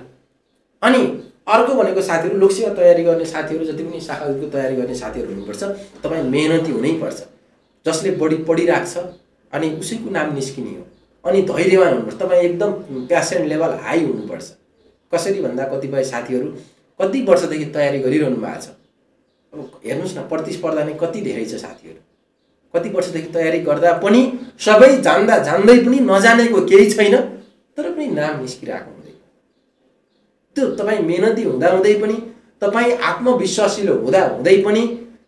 अनि अर्को भनेको साथीहरु लोकसेवा तयारी गर्ने साथीहरु, जति पनि शाखाको तयारी गर्ने साथीहरु हुनुपर्छ, तपाई मेहनती हुनैपर्छ। जसले बढी पढिराख्छ अनि उसैको नाम निस्किने हो। अनि धैर्यवान हुनुपर्छ, तपाई एकदम प्यासन लेभल हाई हुनुपर्छ। कसरी भन्दा कतिपय साथीहरु कति वर्षदेखि तयारी गरिरहनु भएको छ। अब हेर्नुस् न, प्रतिस्पर्धा नै कति धेरै छ साथीहरु। कति वर्षदेखि तयारी गर्दा पनि सबै जान्दै पनि नजानेको केही छैन, तर पनि नाम निस्किरहेको हुँदैन। त्यो तपाई मेहनती हुँदै पनि, तपाई आत्मविश्वासिलो हुँदै पनि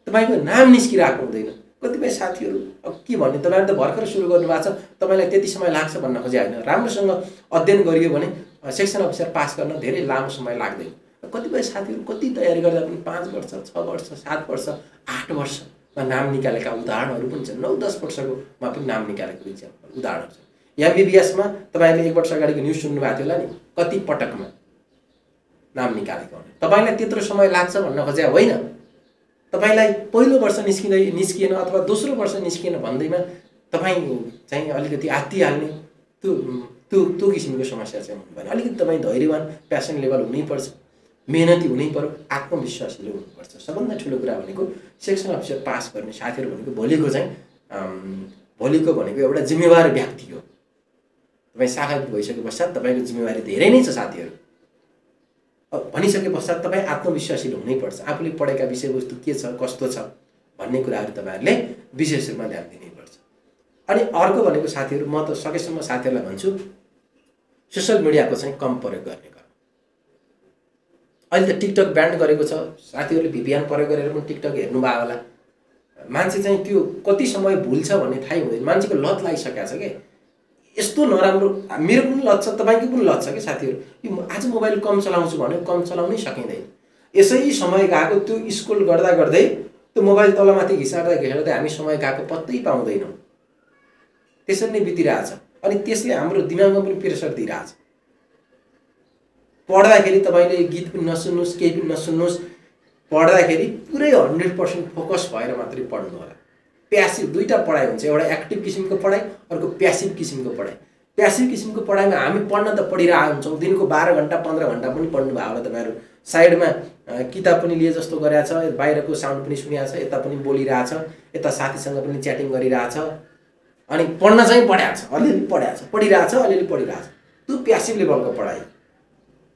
तपाईको नाम निस्किरहेको हुँदैन। कतिपय साथीहरु अब के भन्ने, तपाईहरु त भर्खर सुरु गर्नु भएको छ, तपाईलाई त्यति समय लाग्छ भन्न खोजे हैन। राम्रोसँग अध्ययन गरियो भने सेक्सन अफिसर पास गर्न धेरै लामो समय लाग्दैन। कतिपय साथीहरु कति तयारी गर्दा पनि 5 वर्ष, 6 वर्ष, 7 वर्ष, 8 वर्षमा नाम निकालेका उदाहरणहरू पनि छन्। 9-10 वर्षकोमा पनि नाम निकालेको उदाहरणहरू छन्। एमबीबीएसमा तपाईले 1 वर्ष अगाडिको न्युज सुन्नु भएको थियो होला नि, कति पटकमा नाम निकालेको हो। तपाईलाई त्यत्रो समय लाग्छ भन्न खोजे होइन। तपाईलाई पहिलो वर्ष निस्किएन अथवा दोस्रो वर्ष निस्किएन भन्दैमा तपाई चाहिँ अलिकति आत्तिहाल्ने त्यो किसिमको समस्या चाहिँ हुनु भएन। अलिकति तपाई धैर्यवान, प्यासन लेभल हुनैपर्छ, मेहनती हुनैपर्यो, आत्मविश्वासिलो हुनुपर्छ। सबभन्दा ठुलो कुरा भनेको सेक्सन अफिसर पास गर्ने साथीहरु भनेको भोलिको भनेको एउटा जिम्मेवार व्यक्ति हो। तपाई शाखाको भइसके पश्चात तपाईको जिम्मेवारी धेरै नै छ साथीहरु। भनिसके पश्चात तपाई आत्मविश्वासिलो हुनैपर्छ। आफूले पढेका विषयवस्तु के छ, कस्तो छ भन्ने कुराहरु तपाईहरुले विशेष रूपमा ध्यान दिनैपर्छ। अनि अर्को भनेको साथीहरू, म त सकेसम्म साथीहरूलाई भन्छु सोसियल मिडियाको चाहिँ कम प्रयोग गर्ने गर। अहिले त टिकटक ब्यान्ड गरेको छ, साथीहरूले VPN प्रयोग गरेर पनि टिकटक हेर्नुभयो होला। मान्छे चाहिँ त्यो कति समय भुल्छ भन्ने थाहै हुँदैन, मान्छेको लत लागिसकेको छ के। यस्तो नराम्रो, मेरो पनि लत छ, तपाईँको पनि लत छ कि साथीहरू। यो आज मोबाइल कम चलाउँछु भने कम चलाउनै सकिँदैन। यसै समय गएको त्यो स्क्रोल गर्दा गर्दै त्यो मोबाइल तलमाथि घिसार्दै हामी समय गएको पत्तै पाउँदैनौँ। त्यसरी नै बितिरहेछ। अनि त्यसले हाम्रो दिमागमा पनि प्रेसर दिइरहेछ। पढ्दाखेरि तपाईँले गीत पनि नसुन्नुहोस्, केही पनि नसुन्नुहोस्, पढ्दाखेरि पुरै 100% फोकस भएर मात्रै पढ्नु होला। प्यासिभ दुईटा पढाइ हुन्छ, एउटा एक्टिभ किसिमको पढाइ, अर्को प्यासिभ किसिमको पढाइ। प्यासिभ किसिमको पढाइमा हामी पढ्न त पढिरहेको हुन्छौँ, दिनको 12 घण्टा 15 घण्टा पनि पढ्नु भयो होला तपाईँहरू। साइडमा किताब पनि लिए जस्तो गरेछ, बाहिरको साउन्ड पनि सुनिरहेछ, यता पनि बोलिरहेछ, यता साथीसँग पनि च्याटिङ गरिरहेछ, अनि पढ्न चाहिँ पढाएको छ, अलिअलि पढाएको छ, पढिरहेछ, अलिअलि पढिरहेछ। त्यो प्यासिभ लेभलको पढाइ।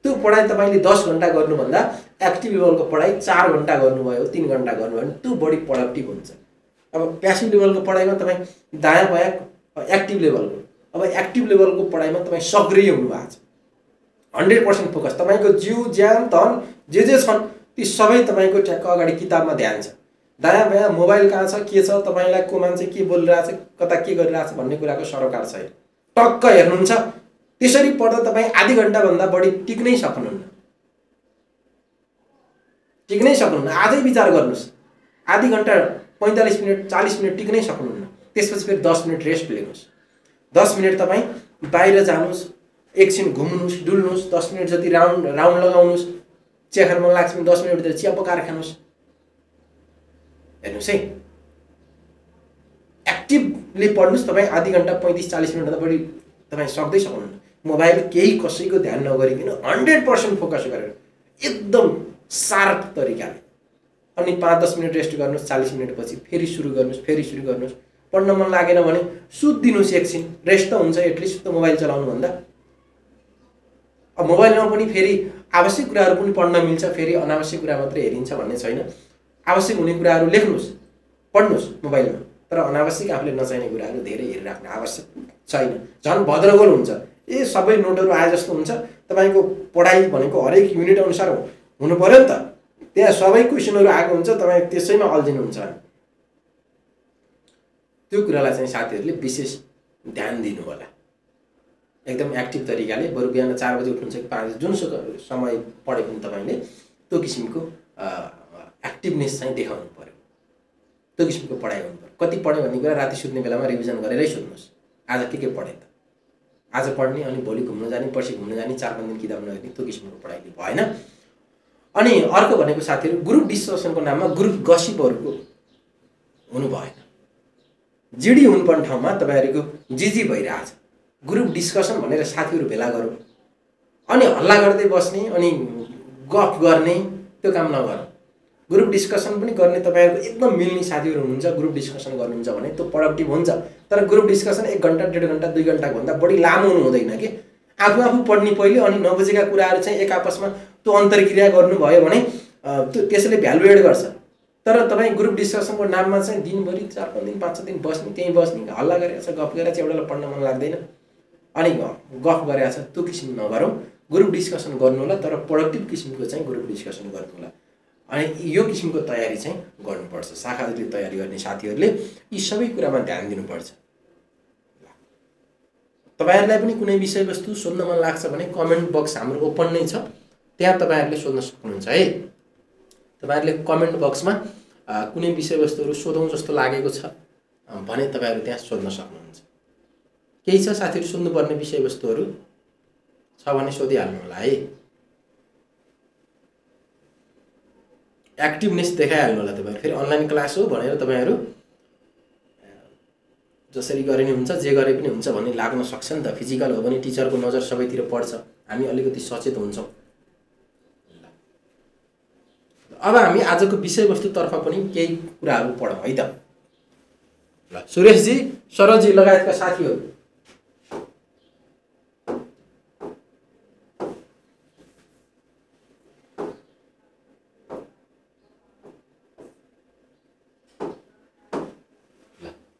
त्यो पढाइ तपाईँले 10 घण्टा गर्नुभन्दा एक्टिभ लेभलको पढाइ 4 घण्टा गर्नुभयो, 3 घण्टा गर्नुभयो भने त्यो बढी प्रोडक्टिभ हुन्छ। अब प्यासिभ लेभलको पढाइमा तपाईँ दायाँ बायाँ एक्टिभ लेभलको, अब एक्टिभ लेभलको पढाइमा तपाईँ सक्रिय हुनुभएको छ, 100% फोकस। तपाईँको जिउ ज्यान धन जे छन् ती सबै तपाईँको ट्याक्क अगाडि किताबमा ध्यान छ। दायाँ बायाँ मोबाइल कहाँ छ, के छ, तपाईँलाई को मान्छे के बोलिरहेछ, कता के गरिरहेछ भन्ने कुराको सरोकार छैन। टक्क हेर्नुहुन्छ। त्यसरी पढ्दा तपाईँ आधी घण्टाभन्दा बढी टिक्नै सक्नुहुन्न। आजै विचार गर्नुहोस्, आधी घण्टा 45 मिनट 40 मिनट टिक्नै सक्नुहुन्न। त्यसपछि फेरि 10 मिनट रेस्ट लिनुहोस्। 10 मिनट तपाईँ बाहिर जानुहोस्, एकछिन घुम्नुहोस्, डुल्नुहोस्, 10 मिनट जति राउन्ड लगाउनुहोस्। चिया खान मन लाग्छ भने 10 मिनट भित्र चिया पकाएर खानुहोस्। हेर्नुहोस् है, एक्टिभली पढ्नुहोस्। तपाईँ आधी घण्टा 35-40 मिनटभन्दा बढी तपाईँ सक्दै सक्नुहुन्न। मोबाइल केही कसैको ध्यान नगरिकन 100% फोकस गरेर एकदम शार्प तरिकाले, अनि 5-10 मिनट रेस्ट गर्नुहोस्। 40 मिनटपछि फेरि सुरु गर्नुहोस्। पढ्न मन लागेन भने सुत्दिनुहोस् एकछिन, रेस्ट त हुन्छ एटलिस्ट त्यो मोबाइल चलाउनुभन्दा। अब मोबाइलमा पनि फेरि आवश्यक कुराहरू पनि पढ्न मिल्छ, फेरि अनावश्यक कुरा मात्रै हेरिन्छ भन्ने छैन। आवश्यक हुने कुराहरू लेख्नुहोस्, पढ्नुहोस् मोबाइलमा, तर अनावश्यक आफूले नचाहिने कुराहरू धेरै हेरिराख्नु आवश्यक छैन। झन् भद्रगोल हुन्छ, सबै नोटहरू आए जस्तो हुन्छ। तपाईँको पढाइ भनेको हरेक युनिट अनुसार हुनु पर्यो नि त। त्यहाँ सबै क्वेसनहरू आएको हुन्छ, तपाईँ त्यसैमा अल्झिनुहुन्छ। त्यो कुरालाई चाहिँ साथीहरूले विशेष ध्यान दिनु होला। एकदम एक्टिभ तरिकाले, बरु बिहान 4 बजे उठ्नुहुन्छ कि 5 बजे, जुनसुकै समय पढे पनि तपाईँले त्यो किसिमको एक्टिभनेस चाहिँ देखाउनु पर्यो। त्यो किसिमको पढाइ गर्नु पर्यो। कति पढ्यो भन्ने कुरा राति सुत्ने बेलामा रिभिजन गरेरै सुत्नुहोस्। आज के पढेँ त, आज पढ्ने, अनि भोलि घुम्न जाने, पर्सि घुम्न जाने, 4-5 दिन किताब नहेर्ने, त्यो किसिमको पढाइले भएन। अनि अर्को भनेको साथीहरू, ग्रुप डिस्कसनको नाममा ग्रुप गसिपहरूको हुनु भएन। जिडी हुनुपर्ने ठाउँमा तपाईँहरूको जिजी भइरहेछ। ग्रुप डिस्कसन भनेर साथीहरू भेला गरौँ, अनि हल्ला गर्दै बस्ने, अनि गफ गर्ने, त्यो काम नगरौँ। ग्रुप डिस्कसन पनि गर्ने तपाईँहरूको एकदम मिल्ने साथीहरू हुनुहुन्छ, ग्रुप डिस्कसन गर्नुहुन्छ भने त्यो प्रोडक्टिभ हुन्छ। तर ग्रुप डिस्कसन 1 घण्टा 1.5 घण्टा 2 घण्टाको भन्दा बढी लामो हुनु हुँदैन कि। आफू पढ्ने पहिले, अनि नबुझेका कुराहरू चाहिँ एक आपसमा त्यो अन्तर्क्रिया गर्नुभयो भने त्यसले भ्यालु एड गर्छ। तर तपाईँ ग्रुप डिस्कसनको नाममा चाहिँ दिनभरि 4-5 दिन 5-6 दिन बस्ने, त्यहीँ बस्ने, हल्ला गरेछ, गफ गरेछ, एउटालाई पढ्न मन लाग्दैन, अनि गफ गरेछ, त्यो किसिम नगरौँ। ग्रुप डिस्कसन गर्नु होला, तर प्रोडक्टिभ किसिमको चाहिँ ग्रुप डिस्कसन गर्नु होला। अनि यो किसिमको तयारी चाहिँ गर्नुपर्छ। शाखाले तयारी गर्ने साथीहरूले यी सबै कुरामा ध्यान दिनुपर्छ। तपाईहरुलाई पनि कुनै विषयवस्तु सोध्न मन लाग्छ भने कमेन्ट बक्स हाम्रो ओपन नै छ, त्यहाँ तपाईहरुले सोध्न सक्नुहुन्छ है। तपाईहरुले कमेन्ट बक्समा कुनै विषयवस्तुहरु सोधौं जस्तो लागेको छ भने तपाईहरु त्यहाँ सोध्न सक्नुहुन्छ। केही छ साथीहरु सोध्नुपर्ने विषयवस्तुहरु छ भने सोधिहाल्नु होला है। एक्टिभनेस देखाइहाल्नु होला तपाईहरु। फेरि अनलाइन क्लास हो भनेर तपाईहरु जसरी गरे नि हुन्छ, जे गरे पनि हुन्छ भन्ने लाग्न सक्छ नि त। फिजिकल हो भने टिचरको नजर सबैतिर पर्छ, हामी अलिकति सचेत हुन्छौं। अब हामी आजको विषयवस्तुतर्फ पनि केही कुराहरु पढौं है त। ल सुरेश जी, शरद जी लगायतका साथीहरु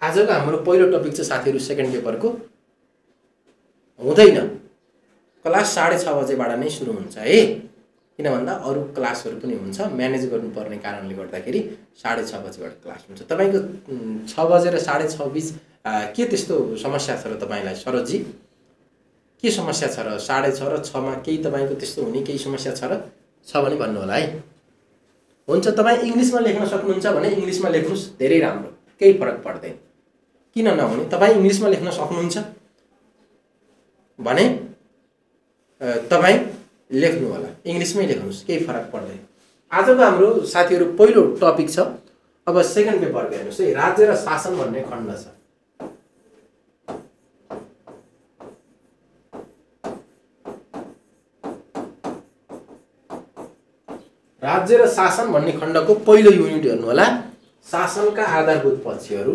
आजको हाम्रो पहिलो टपिक चाहिँ साथीहरु सेकेन्ड पेपरको हुँदैन, क्लास 6:30 बजेबाट नै सुरु हुन्छ है। किन भन्दा अरु क्लासहरु पनि हुन्छ, म्यानेज गर्नुपर्ने कारणले गर्दाखेरि 6:30 बजेबाट क्लास हुन्छ। तपाईको 6 बजे र 6:30 बीच के त्यस्तो समस्या छ र तपाईलाई सरोजी? के समस्या छ र 6:30 र 6 मा केही तपाईको त्यस्तो हुने केही समस्या छ र? छ भने भन्नु होला है। हुन्छ, तपाई इंग्लिशमा लेख्न सक्नुहुन्छ भने इंग्लिशमा लेख्नुस्, धेरै राम्रो, केही फरक पर्दैन। किन नहुने? तपाई इंग्लिशमा लेख्न सक्नुहुन्छ भने तपाई लेख्नु होला, इंग्लिशमै लेख्नुस्, केही फरक पर्दैन। आजको हाम्रो साथीहरु पहिलो टपिक छ। अब सेकेन्ड पेपर हेर्नुस् है, राज्य र शासन भन्ने खण्ड छ। राज्य र शासन भन्ने खण्डको पहिलो युनिट हेर्नु होला, शासनका आधारभूत पक्षहरू।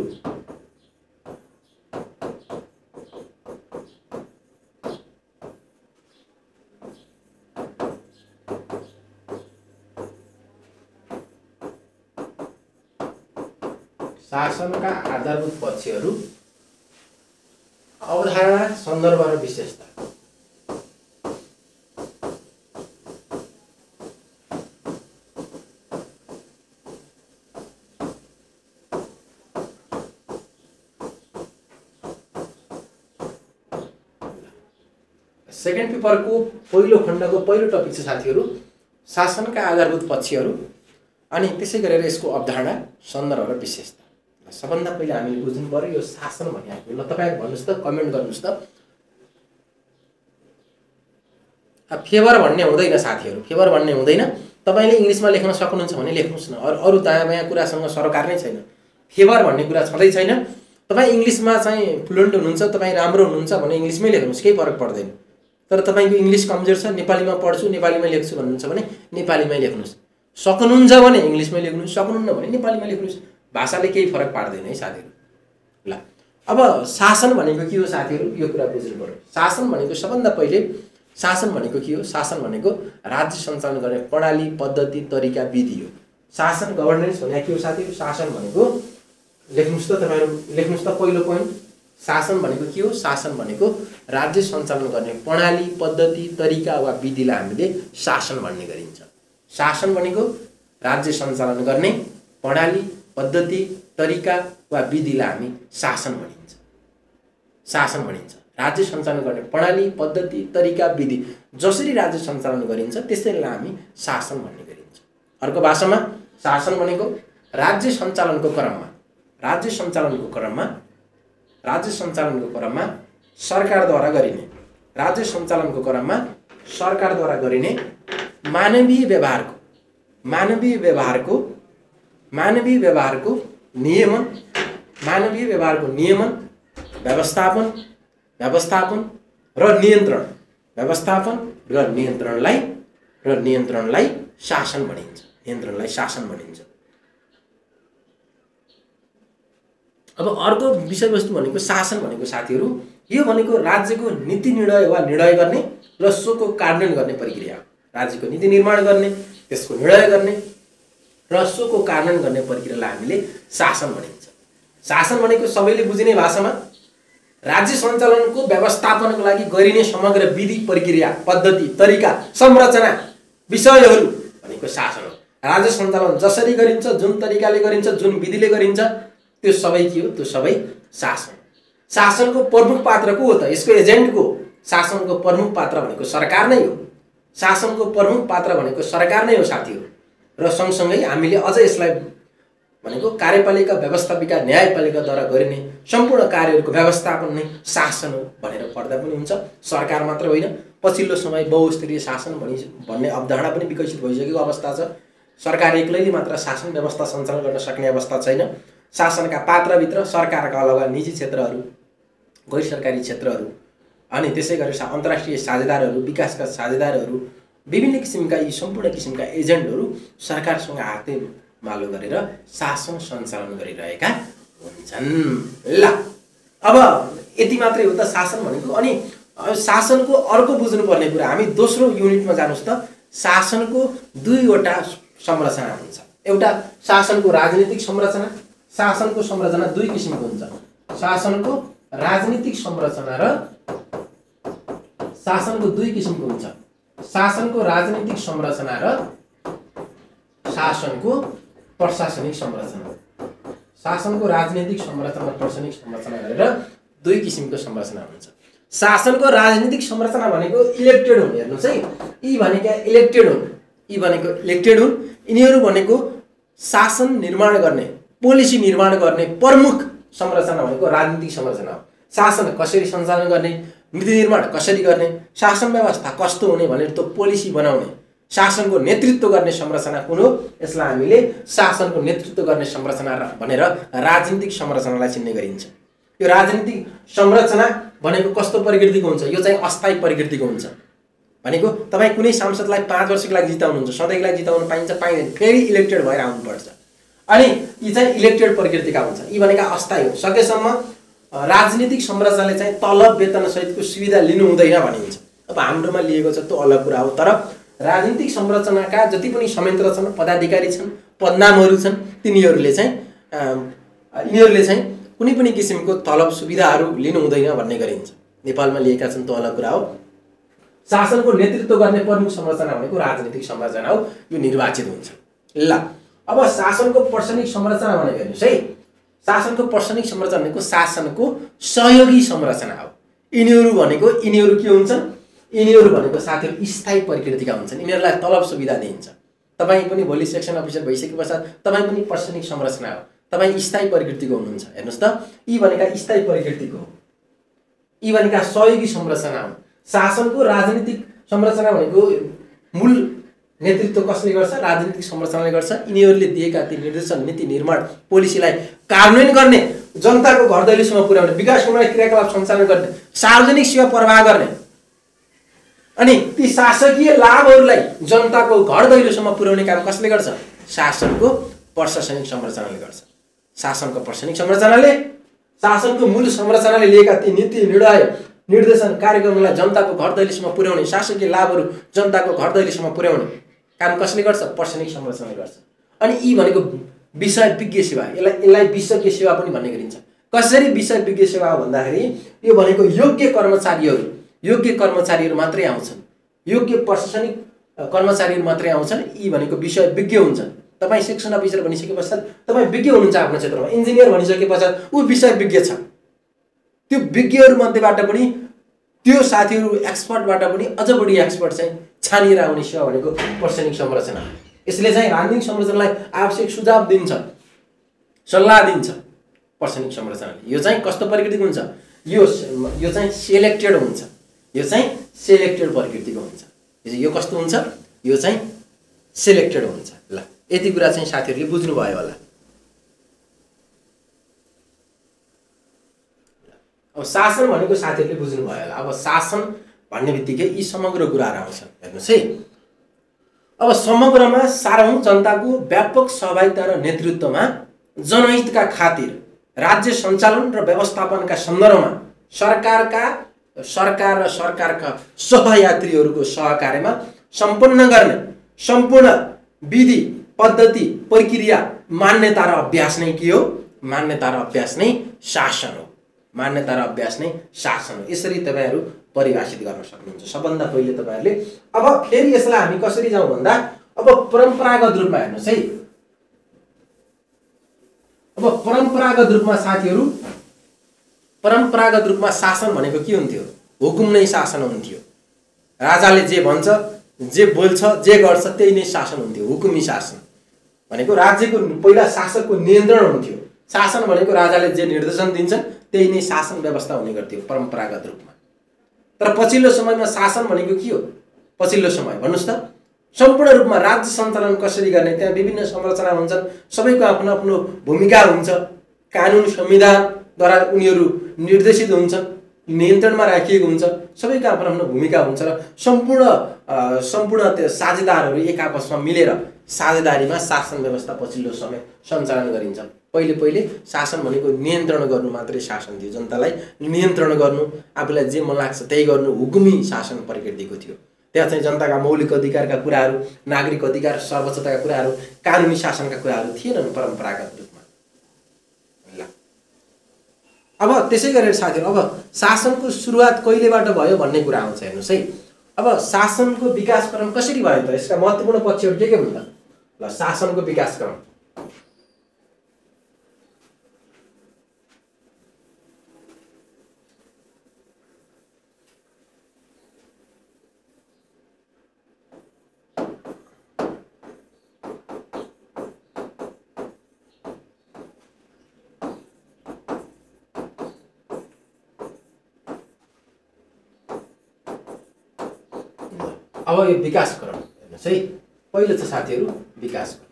शासनका आधारभूत पक्षहरू, अवधारणा, सन्दर्भ र विशेषता। सेकेन्ड पेपरको पहिलो खण्डको पहिलो टपिक छ साथीहरु, शासनका आधारभूत पक्षहरू अनि त्यसै गरेर यसको अवधारणा, सन्दर्भ र विशेषता। सबभन्दा पहिला हामीले बुझ्नु पर्यो यो शासन भन्ने के हो। ल तपाई भन्नुस् त, कमेन्ट गर्नुस् त। फेभर भन्ने हुँदैन साथीहरु, फेभर भन्ने हुँदैन। तपाईले इंग्लिशमा लेख्न सक्नुहुन्छ भने लेख्नुस् न, अरु दायाँ बायाँ कुरासँग सरकार नै छैन। फेभर भन्ने कुरा छँदै छैन। तपाई इंग्लिशमा चाहिँ फ्लुएन्ट हुनुहुन्छ, तपाई राम्रो हुनुहुन्छ भने इंग्लिशमै लेख्नुस्, केही फरक पर्दैन। तर तपाईको इंग्लिश कमजोर छ, नेपालीमा पढ्छु, नेपालीमै लेख्छु भन्नुहुन्छ भने नेपालीमै लेख्नुस्। सक्नुहुन्छ भने इंग्लिशमै लेख्नुस्, सक्नुहुन्न भने नेपालीमा लेख्नुस्। भाषाले केही फरक पार्दैन है साथीहरु। ल अब शासन भनेको के हो साथीहरु? यो कुरा बुझ्नु पर्यो। शासन भनेको सबभन्दा पहिले शासन भनेको के हो? शासन भनेको राज्य सञ्चालन गर्ने प्रणाली, पद्धति, तरिका, विधि हो। शासन, गभर्नेन्स भनेको के हो साथीहरु? शासन भनेको लेख्नुस् त, तपाईहरु लेख्नुस् त पहिलो पोइन्ट। शासन भनेको के हो? शासन भनेको राज्य सञ्चालन गर्ने प्रणाली, पद्धति, तरिका वा विधिलाई हामीले शासन भन्ने गरिन्छ। शासन भनेको राज्य सञ्चालन गर्ने प्रणाली, पद्धति, तरिका वा विधिलाई हामी शासन भनिन्छ। शासन भनिन्छ राज्य सञ्चालन गर्ने प्रणाली, पद्धति, तरिका, विधि जसरी राज्य सञ्चालन गरिन्छ त्यसैलाई हामी शासन भन्ने गरिन्छ। अर्को भाषामा शासन भनेको राज्य सञ्चालनको क्रममा सरकारद्वारा गरिने मानवीय व्यवहारको नियमन, व्यवस्थापन र नियन्त्रणलाई शासन भनिन्छ। अब अर्को विषयवस्तु भनेको शासन भनेको साथीहरु, यो भनेको राज्यको नीति निर्णय गर्ने र सोको कार्यान्वयन गर्ने प्रक्रिया हो। राज्यको नीति निर्माण गर्ने, त्यसको निर्णय गर्ने र सोको कार्यान्वयन गर्ने प्रक्रियालाई हामीले शासन भनिन्छ। शासन भनेको सबैले बुझिने भाषामा राज्य सञ्चालनको व्यवस्थापनको लागि गरिने समग्र विधि, प्रक्रिया, पद्धति, तरिका, संरचना, विषयहरू भनेको शासन हो। राज्य सञ्चालन जसरी गरिन्छ, जुन तरिकाले गरिन्छ, जुन विधिले गरिन्छ, त्यो सबै के हो? त्यो सबै शासन। शासनको प्रमुख पात्र को हो त? यसको एजेन्ट को? शासनको प्रमुख पात्र भनेको सरकार नै हो। शासनको प्रमुख पात्र भनेको सरकार नै हो साथीहरु। र सँगसँगै हामीले अझ यसलाई भनेको कार्यपालिका, व्यवस्थापिका, न्यायपालिकाद्वारा गरिने सम्पूर्ण कार्यहरूको व्यवस्थापन नै शासन हो भनेर पढ्दा पनि हुन्छ। सरकार मात्र होइन, पछिल्लो समय बहुस्तरीय शासन भन्ने अवधारणा पनि विकसित भइसकेको अवस्था छ। सरकार एक्लैले मात्र शासन व्यवस्था सञ्चालन गर्न सक्ने अवस्था छैन। शासनका पात्रभित्र सरकारका अलावा निजी क्षेत्रहरू, गैर सरकारी क्षेत्रहरू अनि त्यसै गरी अन्तर्राष्ट्रिय साझेदारहरू, विकासका साझेदारहरू, विभिन्न किसिमका यी सम्पूर्ण किसिमका एजेन्टहरू सरकारसँग हातेमालो गरेर शासन सञ्चालन गरिरहेका हुन्छन्। ल अब यति मात्रै हो त शासन भनेको। अनि शासनको अर्को बुझ्नुपर्ने कुरा, हामी दोस्रो युनिटमा जानुस् त। शासनको दुईवटा संरचना हुन्छ। एउटा शासनको राजनीतिक संरचना। शासनको संरचना दुई किसिमको हुन्छ। शासनको राजनीतिक संरचना र शासनको दुई किसिमको हुन्छ। शासनको राजनीतिक संरचना र शासनको प्रशासनिक संरचना। शासनको राजनीतिक संरचना र प्रशासनिक संरचना गरेर दुई किसिमको संरचना हुन्छ। शासनको राजनीतिक संरचना भनेको इलेक्टेड हुन्। हेर्नुहोस् है, यी भनेका इलेक्टेड हुन्, यी भनेको इलेक्टेड हुन्। यिनीहरू भनेको शासन निर्माण गर्ने, पोलिसी निर्माण गर्ने प्रमुख संरचना भनेको राजनीतिक संरचना हो। शासन कसरी सञ्चालन गर्ने, नीति निर्माण कसरी गर्ने, शासन व्यवस्था कस्तो हुने भनेर त्यो पोलिसी बनाउने, शासनको नेतृत्व गर्ने संरचना कुन हो? यसलाई हामीले शासनको नेतृत्व गर्ने संरचना भनेर राजनीतिक संरचनालाई चिन्ने गरिन्छ। यो राजनीतिक संरचना भनेको कस्तो प्रकृतिको हुन्छ? यो चाहिँ अस्थायी प्रकृतिको हुन्छ। भनेको तपाईँ कुनै सांसदलाई 5 वर्षको लागि जिताउनुहुन्छ, सधैँको लागि जिताउनु पाइन्छ पाइँदैन, फेरि इलेक्टेड भएर आउनुपर्छ। अनि यी चाहिँ इलेक्टेड प्रकृतिका हुन्छ। यी भनेका अस्थायी हो। सकेसम्म राजनीतिक संरचनाले चाहिँ तलब वेतन सहितको सुविधा लिनु हुँदैन भनिन्छ। अब हाम्रोमा लिएको छ त्यो अलग कुरा हो। तर राजनीतिक संरचनाका जति पनि संयन्त्र छन्, पदाधिकारी छन्, पदनामहरू छन्, यिनीहरूले चाहिँ कुनै पनि किसिमको तलब सुविधाहरू लिनु हुँदैन भन्ने गरिन्छ। नेपालमा लिएका छन् त्यो अलग कुरा हो। शासनको नेतृत्व गर्ने प्रमुख संरचना भनेको राजनीतिक संरचना हो। यो निर्वाचित हुन्छ। ल अब शासनको प्रशासनिक संरचना भनेको हेर्नुहोस् है, शासनको प्रशासनिक संरचना भनेको शासनको सहयोगी संरचना हो। यिनीहरू के हुन्छन्? यिनीहरू भनेको साथीहरू स्थायी प्रकृतिका हुन्छन्। यिनीहरूलाई तलब सुविधा दिइन्छ। तपाईँ पनि भोलि सेक्सन अफिसर भइसके पश्चात तपाईँ पनि प्रशासनिक संरचना हो, तपाईँ स्थायी प्रकृतिको हुनुहुन्छ। हेर्नुहोस् त, यी भनेका स्थायी प्रकृतिको हो, यी भनेका सहयोगी संरचना हो। शासनको राजनीतिक संरचना भनेको मूल नेतृत्व कसले गर्छ? राजनीतिक संरचनाले गर्छ। यिनीहरूले दिएका ती निर्देशन, नीति निर्माण, पोलिसीलाई कार्यान्वयन गर्ने, जनताको घर दैलोसम्म पुर्याउने, विकासमूलक क्रियाकलाप सञ्चालन गर्ने, सार्वजनिक सेवा प्रवाह गर्ने, अनि ती शासकीय लाभहरूलाई जनताको घर दैलोसम्म पुर्याउने काम कसले गर्छ? शासनको प्रशासनिक संरचनाले गर्छ। शासनको प्रशासनिक संरचनाले, शासनको मूल संरचनाले लिएका ती नीति, निर्णय, निर्देशन, कार्यक्रमलाई जनताको घर दैलोसम्म पुर्याउने, शासकीय लाभहरू जनताको घर दैलोसम्म पुर्याउने काम कसले गर्छ? प्रशासनिक संरचनाले गर्छ। अनि यी भनेको विषय विज्ञ सेवा, यसलाई विषयज्ञ सेवा पनि भन्ने गरिन्छ। कसरी विषय विज्ञ सेवा हो भन्दाखेरि यो भनेको योग्य कर्मचारीहरू मात्रै आउँछन्, योग्य प्रशासनिक कर्मचारीहरू मात्रै आउँछन्। यी भनेको विषय विज्ञ हुन्छन्। तपाईँ सेक्सन अफिसर भनिसके पश्चात तपाईँ विज्ञ हुनुहुन्छ आफ्नो क्षेत्रमा, इन्जिनियर भनिसके पश्चात ऊ विषय विज्ञ छ। त्यो विज्ञहरू मध्येबाट पनि, त्यो साथीहरू एक्सपर्टबाट पनि अझ बढी एक्सपर्ट चाहिँ छानिएर आउने सेवा भनेको प्रशासनिक संरचना। यसले चाहिँ राजनीतिक संरचनालाई आवश्यक सुझाव दिन्छ, सल्लाह दिन्छ। प्रशासनिक संरचनाले यो चाहिँ कस्तो प्रकृतिको हुन्छ? यो चाहिँ सेलेक्टेड हुन्छ। यो चाहिँ सेलेक्टेड प्रकृतिको हुन्छ। यो कस्तो हुन्छ? यो चाहिँ सेलेक्टेड हुन्छ। ल, यति कुरा चाहिँ साथीहरूले बुझ्नुभयो होला। अब शासन भनेको साथीहरूले बुझ्नुभयो होला। अब शासन भन्ने बित्तिकै यी समग्र कुराहरू आउँछन्। हेर्नुहोस् है, अब समग्रमा सारौं जनताको व्यापक सहभागिता र नेतृत्वमा जनहितका खातिर राज्य सञ्चालन र व्यवस्थापनका सन्दर्भमा सरकार र सरकारका सहयात्रीहरूको सहकार्यमा सम्पन्न गर्ने सम्पूर्ण विधि, पद्धति, प्रक्रिया, मान्यता र अभ्यास नै के हो? मान्यता र अभ्यास नै शासन हो। मान्यता र अभ्यास नै शासन हो। यसरी तपाईहरु परिभाषित गर्न सक्नुहुन्छ। सबभन्दा पहिले तपाईहरुले अब फेरि यसलाई हामी कसरी जाउँ भन्दा अब परम्परागत रूपमा हेर्नुस् है। अब परम्परागत रूपमा साथीहरु, परम्परागत रूपमा शासन भनेको के हुन्थ्यो? हुकुम नै शासन हुन्थ्यो। राजाले जे भन्छ, जे बोल्छ, जे गर्छ त्यही नै शासन हुन्थ्यो। हुकुमी शासन भनेको राज्यको पहिला शासकको नियन्त्रण हुन्थ्यो। शासन भनेको राजाले जे निर्देशन दिन्छ त्यही नै शासन व्यवस्था हुने गर्थ्यो परम्परागत रूपमा। तर पछिल्लो समयमा शासन भनेको के हो? पछिल्लो समय भन्नुस् त, सम्पूर्ण रूपमा राज्य सञ्चालन कसरी गर्ने, त्यहाँ विभिन्न संरचना हुन्छन्, सबैको आफ्नो आफ्नो भूमिका हुन्छ। कानुन संविधानद्वारा उनीहरू निर्देशित हुन्छन्, नियन्त्रणमा राखिएको हुन्छ। सबैको आफ्नो आफ्नो भूमिका हुन्छ र सम्पूर्ण त्यो साझेदारहरू एक आपसमा मिलेर साझेदारीमा शासन व्यवस्था पछिल्लो समय सञ्चालन गरिन्छ। पहिले शासन भनेको नियन्त्रण गर्नु मात्रै शासन थियो। जनतालाई नियन्त्रण गर्नु, आफूलाई जे मन लाग्छ त्यही गर्नु हुकुमी शासन प्रकृतिको थियो। त्यहाँ चाहिँ जनताका मौलिक अधिकारका कुराहरू, नागरिक अधिकार, सर्वोच्चताका कुराहरू, कानुनी शासनका कुराहरू थिएनन् परम्परागत रूपमा। ल अब त्यसै गरेर साथीहरू अब शासनको सुरुवात कहिलेबाट भयो भन्ने कुरा आउँछ। हेर्नुहोस् है, अब शासनको विकासक्रम कसरी भयो त? यसका महत्त्वपूर्ण पक्षहरू के हुन् त? ल, शासनको विकासक्रम अब यो विकासक्रम हेर्नुहोस् है, पहिलो छ साथीहरू विकासक्रम।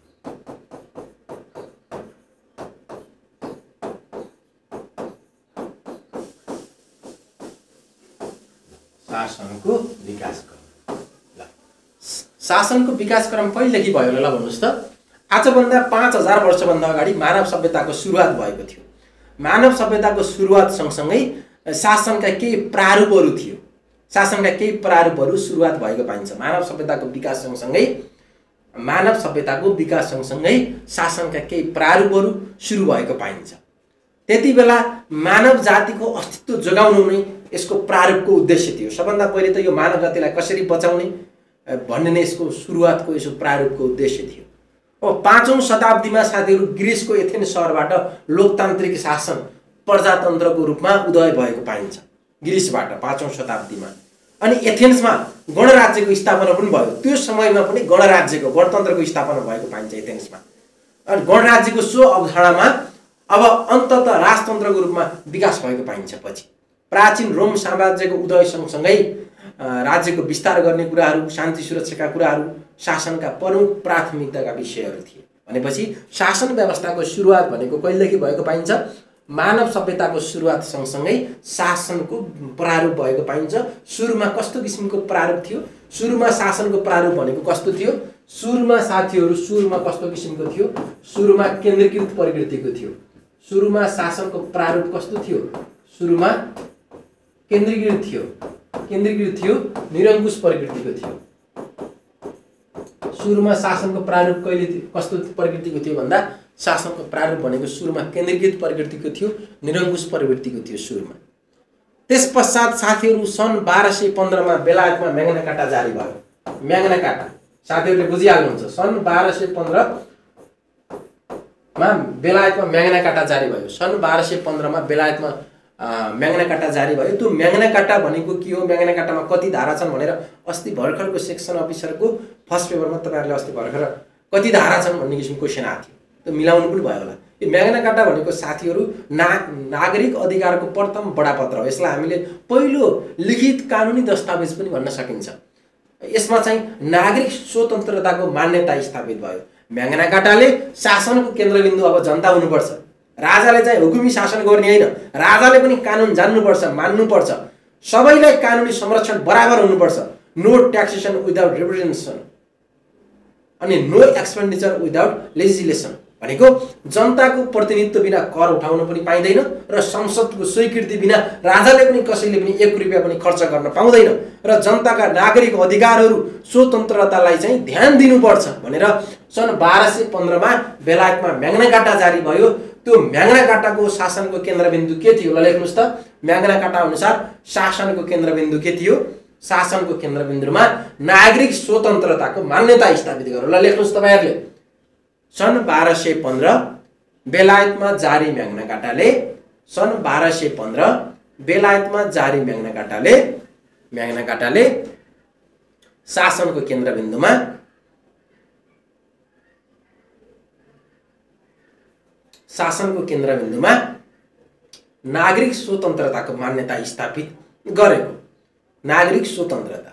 शासनको विकासक्रम। ल, शासनको विकासक्रम कहिलेदेखि भयो ल भन्नुहोस् त? आजभन्दा 5000 वर्षभन्दा अगाडि मानव सभ्यताको सुरुवात भएको थियो। मानव सभ्यताको सुरुवात सँगसँगै शासनका केही प्रारूपहरू थियो। शासनका केही प्रारूपहरू सुरुवात भएको पाइन्छ। मानव सभ्यताको विकास सँगसँगै शासनका केही प्रारूपहरू सुरु भएको पाइन्छ। त्यति बेला मानव जातिको अस्तित्व जोगाउनु नै यसको प्रारूपको उद्देश्य थियो। सबभन्दा पहिले त यो मानव जातिलाई कसरी बचाउने भन्ने नै यसको सुरुवातको यसो प्रारूपको उद्देश्य थियो। अब 5औं शताब्दीमा साथीहरू ग्रिसको एथेन्स सहरबाट लोकतान्त्रिक शासन प्रजातन्त्रको रूपमा उदय भएको पाइन्छ। ग्रिसबाट 5औं शताब्दीमा। अनि एथेन्समा गणराज्यको स्थापना पनि भयो। त्यो समयमा पनि गणराज्यको गणतन्त्रको स्थापना भएको पाइन्छ एथेन्समा। अनि गणराज्यको सो अवधारणामा अब अन्ततः राजतन्त्रको रूपमा विकास भएको पाइन्छ। पछि प्राचीन रोम साम्राज्यको उदय सँगसँगै राज्यको विस्तार गर्ने कुराहरू, शान्ति सुरक्षाका कुराहरू शासनका प्रमुख प्राथमिकताका विषयहरू थिए। भनेपछि शासन व्यवस्थाको सुरुवात भनेको कहिलेदेखि भएको पाइन्छ? मानव सभ्यताको सुरुवात सँगसँगै शासनको प्रारूप भएको पाइन्छ। सुरुमा कस्तो किसिमको प्रारूप थियो? सुरुमा शासनको प्रारूप भनेको कस्तो थियो? सुरुमा साथीहरू कस्तो किसिमको थियो? सुरुमा केन्द्रीकृत प्रकृतिको थियो। सुरुमा शासनको प्रारूप कस्तो थियो? सुरुमा केन्द्रीकृत थियो, निरङ्कुश प्रकृतिको थियो। सुरुमा शासनको प्रारूप कस्तो प्रकृतिको थियो भन्दा शासनको प्रारूप भनेको सुरुमा केन्द्रीकृत प्रकृतिको थियो, निरङ्कुश प्रवृत्तिको थियो सुरुमा। त्यसपश्चात साथीहरू सन् 1215 मा बेलायतमा म्याग्ना कार्टा जारी भयो। म्याग्ना कार्टा साथीहरूले बुझिहाल्नुहुन्छ। सन् 1215 मा बेलायतमा म्याग्ना कार्टा जारी भयो। सन् 1215 मा बेलायतमा म्याग्ना कार्टा जारी भयो। त्यो म्याग्ना कार्टा भनेको के हो? म्याग्ना कार्टामा कति धारा छन् भनेर अस्ति भर्खरको सेक्सन अफिसरको फर्स्ट पेपरमा तपाईँहरूले अस्ति भर्खर कति धारा छन् भन्ने किसिमको क्वेसन आएको थियो। त्यो मिलाउनु पनि भयो होला। यो म्याग्ना कार्टा भनेको साथीहरू नागरिक अधिकारको प्रथम बडापत्र हो। यसलाई हामीले पहिलो लिखित कानुनी दस्तावेज पनि भन्न सकिन्छ। यसमा चाहिँ नागरिक स्वतन्त्रताको मान्यता स्थापित भयो। म्याग्ना कार्टाले शासनको केन्द्रबिन्दु अब जनता हुनुपर्छ। राजाले चाहिँ हुकुमी शासन गर्ने होइन, राजाले पनि कानुन जान्नुपर्छ, मान्नुपर्छ। सबैलाई कानुनी संरक्षण बराबर हुनुपर्छ। नो ट्याक्सेसन विदाउट रिप्रेजेन्टेसन अनि नो एक्सपेन्डिचर विदाउट लेजिस्लेसन भनेको जनताको प्रतिनिधित्व बिना कर उठाउन पनि पाइँदैन र संसदको स्वीकृति बिना राजाले पनि कसैले पनि 1 रुपैयाँ पनि खर्च गर्न पाउँदैन र जनताका नागरिक अधिकारहरू स्वतन्त्रतालाई चाहिँ ध्यान दिनुपर्छ भनेर सन् 1215 मा बेलायतमा म्याग्ना कार्टा जारी भयो। त्यो म्याग्ना कार्टाको शासनको केन्द्रबिन्दु के थियो? ल लेख्नुस् त। म्याग्ना कार्टा अनुसार शासनको केन्द्रबिन्दु के थियो? शासनको केन्द्रबिन्दुमा नागरिक स्वतन्त्रताको मान्यता स्थापित गर्यो। ल लेख्नुस् तपाईँहरूले। सन् 1215 बेलायतमा जारी म्याग्ना कार्टाले सन् 1215 बेलायतमा जारी म्याग्ना कार्टाले शासनको केन्द्रबिन्दुमा नागरिक स्वतन्त्रताको मान्यता स्थापित गरेको। नागरिक स्वतन्त्रता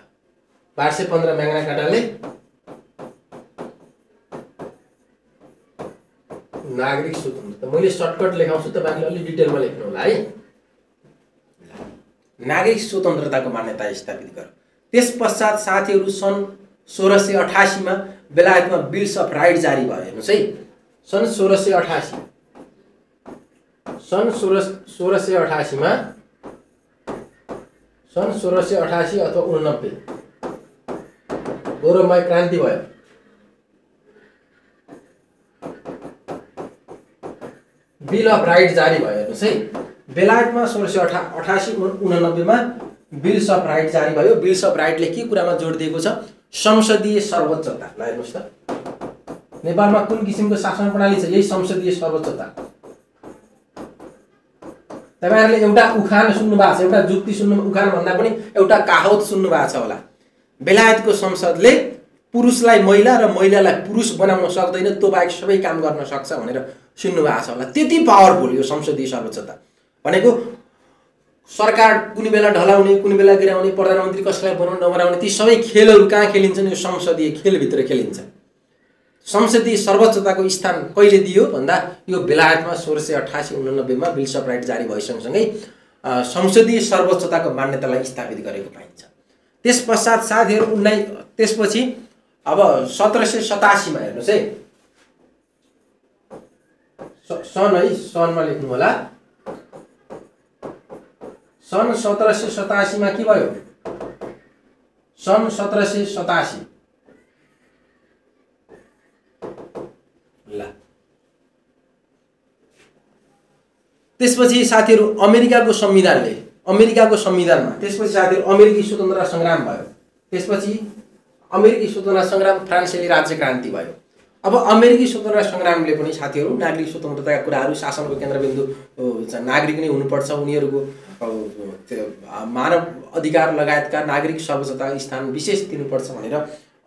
1215 म्याग्ना कार्टाले नागरिक स्वतन्त्रता। मैले सर्टकट लेखाउँछु, तपाईहरुले अलि डिटेलमा लेख्नु होला है। नागरिक स्वतन्त्रताको मान्यता स्थापित गर्यो। त्यसपश्चात साथीहरू सन् 1688 मा बेलायतमा बिल्स अफ राइट जारी भयो। हेर्नुस् है, सन् 1688 मा सन् 1688 अथवा 89 गौरवमय क्रान्ति भयो। बिल अफ राइट जारी भयो। हेर्नुस् है, बेलायतमा 1688-89 मा बिल्स अफ राइट जारी भयो। बिल्स अफ राइटले के कुरामा जोड दिएको छ? संसदीय सर्वोच्चता। ल हेर्नुस् त, नेपालमा कुन किसिमको शासन प्रणाली छ? यही संसदीय सर्वोच्चता। तपाईहरुले एउटा उखान सुन्नु भएको छ, एउटा जुक्ति सुन्नु, उखान भन्दा पनि एउटा कहावत सुन्नु भएको छ होला। बेलायतको संसदले पुरुषलाई महिला र महिलालाई पुरुष बनाउन सक्दैन, त्यो बाहेक सबै काम गर्न सक्छ भनेर सुन्नु भएको छ होला। त्यति पावरफुल यो संसदीय सर्वोच्चता भनेको। सरकार कुनै बेला ढलाउने, कुनै बेला गिराउने, प्रधानमन्त्री कसैलाई बनाउन नबनाउने, ती सबै खेलहरू कहाँ खेलिन्छन्? यो संसदीय खेलभित्र खेलिन्छ। संसदीय सर्वोच्चताको स्थान कहिले दियो भन्दा यो बेलायतमा 1688-89 मा बिल्स अफ राइट जारी भइसँगसँगै संसदीय सर्वोच्चताको मान्यतालाई स्थापित गरेको पाइन्छ। त्यस पश्चात साथीहरू त्यसपछि अब 1787 मा हेर्नुस् है, सनमा लेख्नु होला। सन् 1787 मा के भयो? सन् 1787 ल त्यसपछि साथीहरू अमेरिकाको संविधानमा त्यसपछि साथीहरू अमेरिकी स्वतन्त्रता संग्राम भयो। त्यसपछि अमेरिकी स्वतन्त्रता संग्राम, फ्रान्सेली राज्य क्रान्ति भयो। अब अमेरिकी स्वतन्त्रता संग्रामले पनि साथीहरू नागरिक स्वतन्त्रताका कुराहरू, शासनको केन्द्रबिन्दु नागरिक नै हुनुपर्छ, उनीहरूको मानव अधिकार लगायतका नागरिक सर्वोच्चता स्थान विशेष दिनुपर्छ भनेर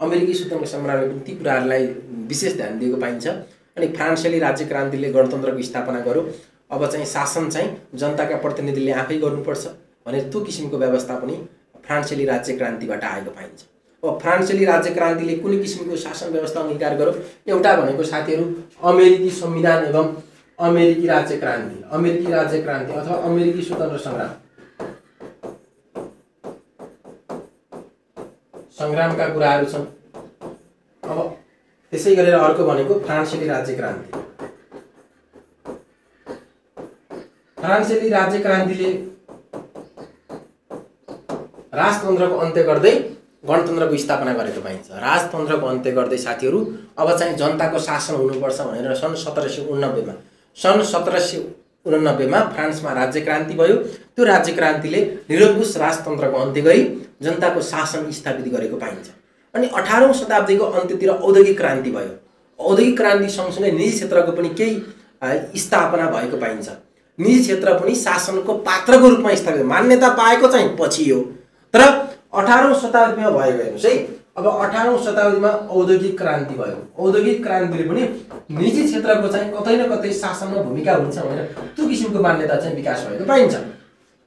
अमेरिकी स्वतन्त्रता संग्रामले पनि ती कुराहरूलाई विशेष ध्यान दिएको पाइन्छ। अनि फ्रान्सेली राज्य क्रान्तिले गणतन्त्रको स्थापना गर्यो। अब चाहिँ शासन चाहिँ जनताका प्रतिनिधिले आफै गर्नुपर्छ भनेर त्यो किसिमको व्यवस्था पनि फ्रान्सेली राज्य क्रान्तिबाट आएको पाइन्छ। अब फ्रान्सेली राज्य क्रान्तिले कुन किसिमको शासन व्यवस्था अंगीकार गर्यो? एउटा भनेको साथीहरू अमेरिकी संविधान एवं अमेरिकी राज्य क्रान्ति, अमेरिकी राज्य क्रान्ति अथवा अमेरिकी स्वतन्त्र संग्रामका कुराहरू छन्। अब त्यसै गरेर अर्को भनेको फ्रान्सेली राज्य क्रान्ति। फ्रान्सेली राज्य क्रान्तिले राजतन्त्रको अन्त्य गर्दै गणतन्त्रको स्थापना गरेको पाइन्छ। राजतन्त्रको अन्त्य गर्दै साथीहरू अब चाहिँ जनताको शासन हुनुपर्छ भनेर सन् 1789 मा फ्रान्समा राज्य क्रान्ति भयो। त्यो राज्य क्रान्तिले निरङ्कुश राजतन्त्रको अन्त्य गरी जनताको शासन स्थापित गरेको पाइन्छ। अनि 18औं शताब्दीको अन्त्यतिर औद्योगिक क्रान्ति भयो। औद्योगिक क्रान्ति सँगसँगै निजी क्षेत्रको पनि केही स्थापना भएको पाइन्छ। निजी क्षेत्र पनि शासनको पात्रको रूपमा स्थापित, मान्यता पाएको चाहिँ पछि हो, तर 18औं शताब्दीमा भएको हेर्नुस् है। अब 18औं शताब्दीमा औद्योगिक क्रान्ति भयो। औद्योगिक क्रान्तिले पनि निजी क्षेत्रको चाहिँ कतै न कतै शासनमा भूमिका हुन्छ भनेर त्यो किसिमको मान्यता चाहिँ विकास भएको पाइन्छ।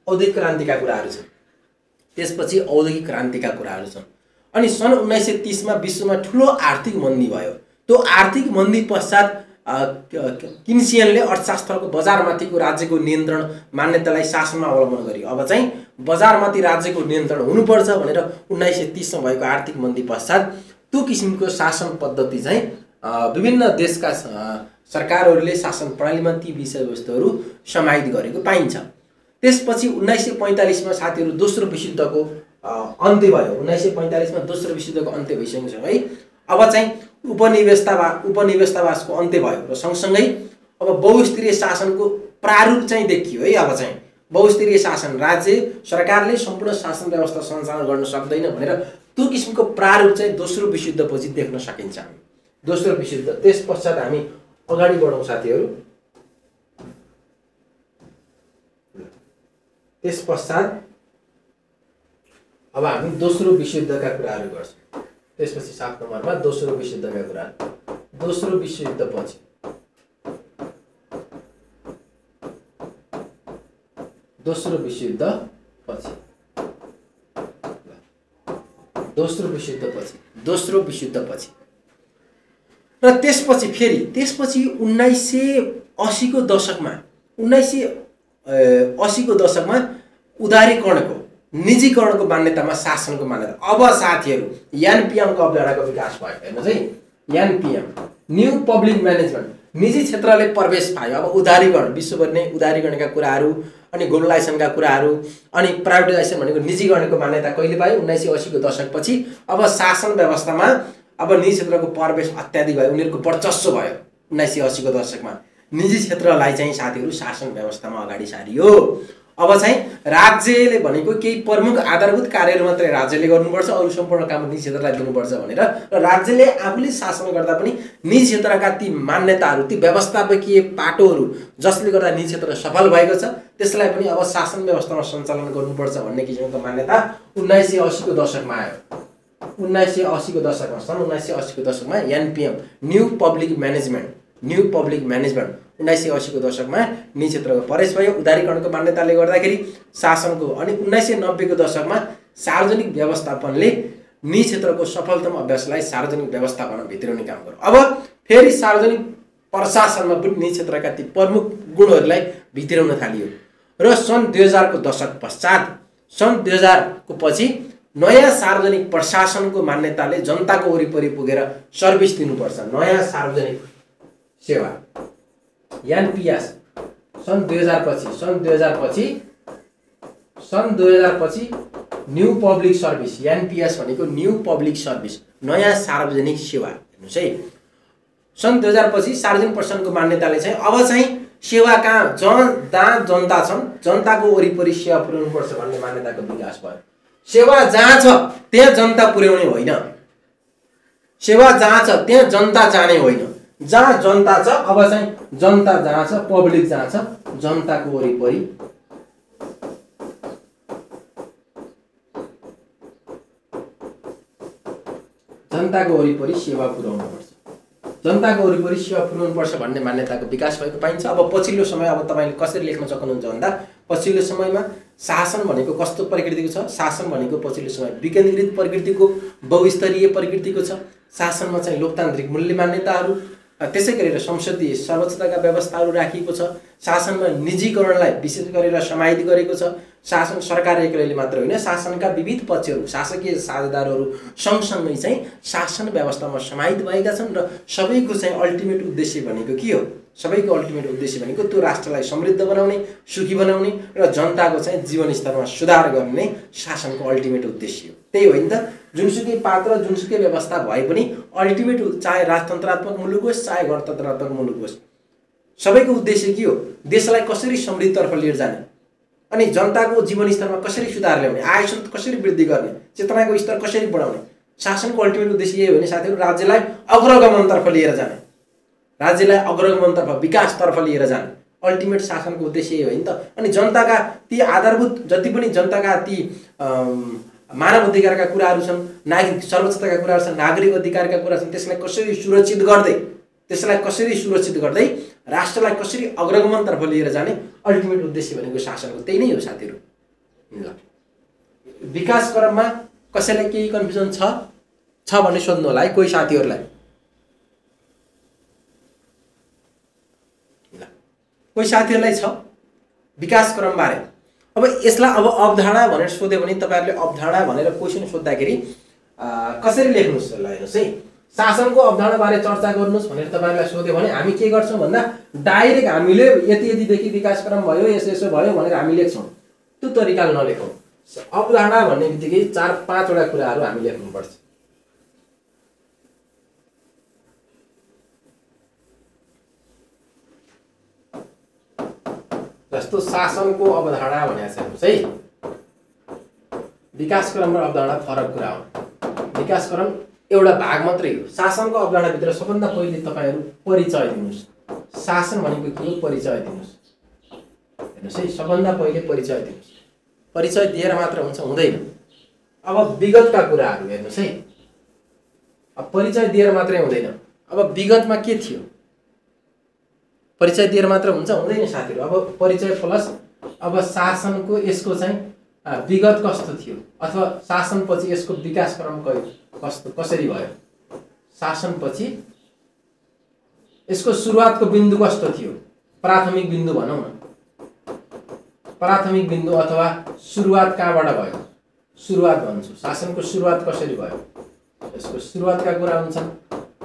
औद्योगिक क्रान्तिका कुराहरू छन्। त्यसपछि औद्योगिक क्रान्तिका कुराहरू छन्। अनि सन् 1930 मा विश्वमा ठुलो आर्थिक मन्दी भयो। त्यो आर्थिक मन्दी पश्चात किन्सियनले अर्थशास्त्रको बजारमाथिको राज्यको नियन्त्रण मान्यतालाई शासनमा अवलम्बन गर्यो। अब चाहिँ बजारमाथि राज्यको नियन्त्रण हुनुपर्छ भनेर 1930 मा भएको आर्थिक मन्दी पश्चात त्यो किसिमको शासन पद्धति चाहिँ विभिन्न देशका सरकारहरूले शासन प्रणालीमा ती विषयवस्तुहरू समाहित गरेको पाइन्छ। त्यसपछि 1945 मा साथीहरू दोस्रो विश्वयुद्धको अन्त्य भयो। 1945 मा दोस्रो विश्वयुद्धको अन्त्य भइसकेसँगै अब चाहिँ उपनिवेशवादको अन्त्य भयो र सँगसँगै अब बहुस्तरीय शासनको प्रारूप चाहिँ देखियो है। अब चाहिँ बहुस्तरीय शासन, राज्य सरकारले सम्पूर्ण शासन व्यवस्था सञ्चालन गर्न सक्दैन भनेर त्यो किसिमको प्रारूप चाहिँ दोस्रो विश्वयुद्धपछि देख्न सकिन्छ। दोस्रो विश्वयुद्ध त्यस पश्चात हामी अगाडि बढौँ साथीहरू। त्यस पश्चात अब हामी दोस्रो विश्वयुद्धका कुराहरू गर्छौँ। त्यसपछि 7 नम्बरमा दोस्रो विश्वयुद्धका कुरा। दोस्रो विश्वयुद्धपछि दोस्रो विश्वयुद्धपछि र त्यसपछि 1980 को दशकमा उदारीकरणको, निजीकरणको मान्यतामा शासनको मान्यता। अब साथीहरू एनपीएमको अवधारणाको विकास भयो। हेर्नुहोस् है, एनपीएम न्यू पब्लिक म्यानेजमेन्ट, निजी क्षेत्रले प्रवेश पायो। अब उदारीकरण, विश्वभर नै उदारीकरणका कुराहरू अनि ग्लोबलाइजेसनका कुराहरू अनि प्राइभेटाइजेसन भनेको निजीकरणको मान्यता कहिले पायो? 1980 को दशकपछि। अब शासन व्यवस्थामा अब निजी क्षेत्रको प्रवेश अत्याधिक भयो, उनीहरूको वर्चस्व भयो 1980 को दशकमा। निजी क्षेत्रलाई चाहिँ साथीहरू शासन व्यवस्थामा अगाडि सारियो। अब चाहिँ राज्यले भनेको केही प्रमुख आधारभूत कार्यहरू मात्रै राज्यले गर्नुपर्छ, अरू सम्पूर्ण काम निजी क्षेत्रलाई दिनुपर्छ भनेर, र राज्यले आफूले शासन गर्दा पनि निजी क्षेत्रका ती मान्यताहरू, ती व्यवस्थापकीय पाटोहरू जसले गर्दा निजी क्षेत्र सफल भएको छ त्यसलाई पनि अब शासन व्यवस्थामा सञ्चालन गर्नुपर्छ भन्ने किसिमको मान्यता 1980 को दशकमा आयो। 1980 को दशकमा, सन् 1980 को दशकमा एनपीएम, न्यू पब्लिक म्यानेजमेन्ट 1980 को दशकमा निजी क्षेत्रको प्रवेश भयो उदारीकरणको मान्यताले गर्दाखेरि शासनको। अनि 1990 को दशकमा सार्वजनिक व्यवस्थापनले निजी क्षेत्रको सफलतम अभ्यासलाई सार्वजनिक व्यवस्थापनमा भित्र्याउने काम गर्यो। अब फेरि सार्वजनिक प्रशासनमा पनि निजी क्षेत्रका ती प्रमुख गुणहरूलाई भित्र्याउन थालियो र सन् 2000 को दशक पश्चात, सन् 2000 को पछि नयाँ सार्वजनिक प्रशासनको मान्यताले जनताको वरिपरि पुगेर सर्भिस दिनुपर्छ। नयाँ सार्वजनिक सेवा एनपीएस सन् 2000 पछि न्यू पब्लिक सर्भिस, एनपीएस भनेको न्यू पब्लिक सर्भिस, नयाँ सार्वजनिक सेवा। हेर्नुहोस् है, सन् 2000 पछि सार्वजनिक प्रशासनको मान्यताले चाहिँ अब चाहिँ सेवा कहाँ जहाँ जनता छन् जनताको वरिपरि सेवा पुर्याउनुपर्छ भन्ने मान्यताको विकास भयो। सेवा जहाँ छ त्यहाँ जनता पुर्याउने होइन, सेवा जहाँ छ त्यहाँ जनता जाने होइन, जहाँ जनता छ अब चाहिँ जनता जहाँ छ, पब्लिक जहाँ छ जनताको वरिपरि सेवा पुर्याउनुपर्छ, जनताको वरिपरि सेवा पुर्याउनुपर्छ भन्ने मान्यताको विकास भएको पाइन्छ। अब पछिल्लो समय अब तपाईँले कसरी लेख्न सक्नुहुन्छ भन्दा पछिल्लो समयमा शासन भनेको कस्तो प्रकृतिको छ? शासन भनेको पछिल्लो समय विकेन्द्रित प्रकृतिको, बहुस्तरीय प्रकृतिको छ। शासनमा चाहिँ लोकतान्त्रिक मूल्य मान्यताहरू, त्यसै गरेर संसदीय सर्वोच्चताका व्यवस्थाहरू राखिएको छ। शासनमा निजीकरणलाई विशेष गरेर समाहित गरेको छ। शासन सरकार एक्लैले मात्र होइन, शासनका विविध पक्षहरू, शासकीय साझेदारहरू सँगसँगै चाहिँ शासन व्यवस्थामा समाहित भएका छन् र सबैको चाहिँ अल्टिमेट उद्देश्य भनेको के हो? सबैको अल्टिमेट उद्देश्य भनेको त्यो राष्ट्रलाई समृद्ध बनाउने, सुखी बनाउने र जनताको चाहिँ जीवनस्तरमा सुधार गर्ने शासनको अल्टिमेट उद्देश्य हो। त्यही हो नि त, जुनसुकै पात्र जुनसुकै व्यवस्था भए पनि अल्टिमेट, चाहे राजतन्त्रात्मक मुलुक होस् चाहे गणतन्त्रात्मक मुलुक होस्, सबैको उद्देश्य के हो? देशलाई कसरी समृद्धितर्फ लिएर जाने अनि जनताको जीवनस्तरमा कसरी सुधार ल्याउने, आय स्रोत कसरी वृद्धि गर्ने, चेतनाको स्तर कसरी बढाउने। शासनको अल्टिमेट उद्देश्य यही हो भने साथीहरू, राज्यलाई अग्रगमनतर्फ लिएर जाने, राज्यलाई अग्रगमनतर्फ विकासतर्फ लिएर जाने अल्टिमेट शासनको उद्देश्य यही हो नि त। अनि जनताका ती आधारभूत जति पनि जनताका ती मानव अधिकारका कुराहरू छन्, नागरिक सर्वोच्चताका कुराहरू छन्, नागरिक अधिकारका कुरा छन्, त्यसलाई कसरी सुरक्षित गर्दै राष्ट्रलाई कसरी अग्रगमनतर्फ लिएर जाने अल्टिमेट उद्देश्य भनेको शासनको त्यही नै हो साथीहरू। ल, विकास क्रममा कसैलाई केही कन्फ्युजन छ भने सोध्नु होला है कोही साथीहरूलाई। कोही साथीहरूलाई छ विकास क्रम बारे? अब यसलाई अब अवधारणा भनेर सोध्यो भने तपाईँहरूले अवधारणा भनेर क्वेसन सोद्धाखेरि कसरी लेख्नुहोस्? ल हेर्नुहोस् है, शासनको अवधारणा बारे चर्चा गर्नुहोस् भनेर तपाईँहरूलाई सोध्यो भने हामी के गर्छौँ भन्दा डाइरेक्ट हामीले यति यतिदेखि विकास क्रम भयो, यसो भयो भनेर हामी लेख्छौँ। त्यो तरिकाले नलेखौँ। अवधारणा भन्ने बित्तिकै 4-5 वटा कुराहरू हामी लेख्नुपर्छ। जस्तो शासनको अवधारणा भनेको छ, हेर्नुहोस् है, विकास क्रम र अवधारणा फरक कुरा हो। विकास क्रम एउटा भाग मात्रै हो। शासनको अवधारणाभित्र सबभन्दा पहिले तपाईँहरू परिचय दिनुहोस्। शासन भनेको के हो परिचय दिनुहोस्। हेर्नुहोस् है, सबभन्दा पहिले परिचय दिनुहोस्। परिचय दिएर मात्र हुन्छ हुँदैन। अब विगतका कुराहरू हेर्नुहोस् है, अब परिचय दिएर मात्रै हुँदैन। अब विगतमा के थियो परिचय दिएर मात्र हुन्छ हुँदैन साथीहरू। अब परिचय प्लस अब शासनको यसको चाहिँ विगत कस्तो थियो अथवा शासनपछि यसको विकास क्रम कसरी भयो, शासनपछि यसको सुरुवातको बिन्दु कस्तो थियो, प्राथमिक बिन्दु भनौँ न, प्राथमिक बिन्दु अथवा सुरुवात कहाँबाट भयो, सुरुवात भन्छु। शासनको सुरुवात कसरी भयो, यसको सुरुवातका कुरा हुन्छन्,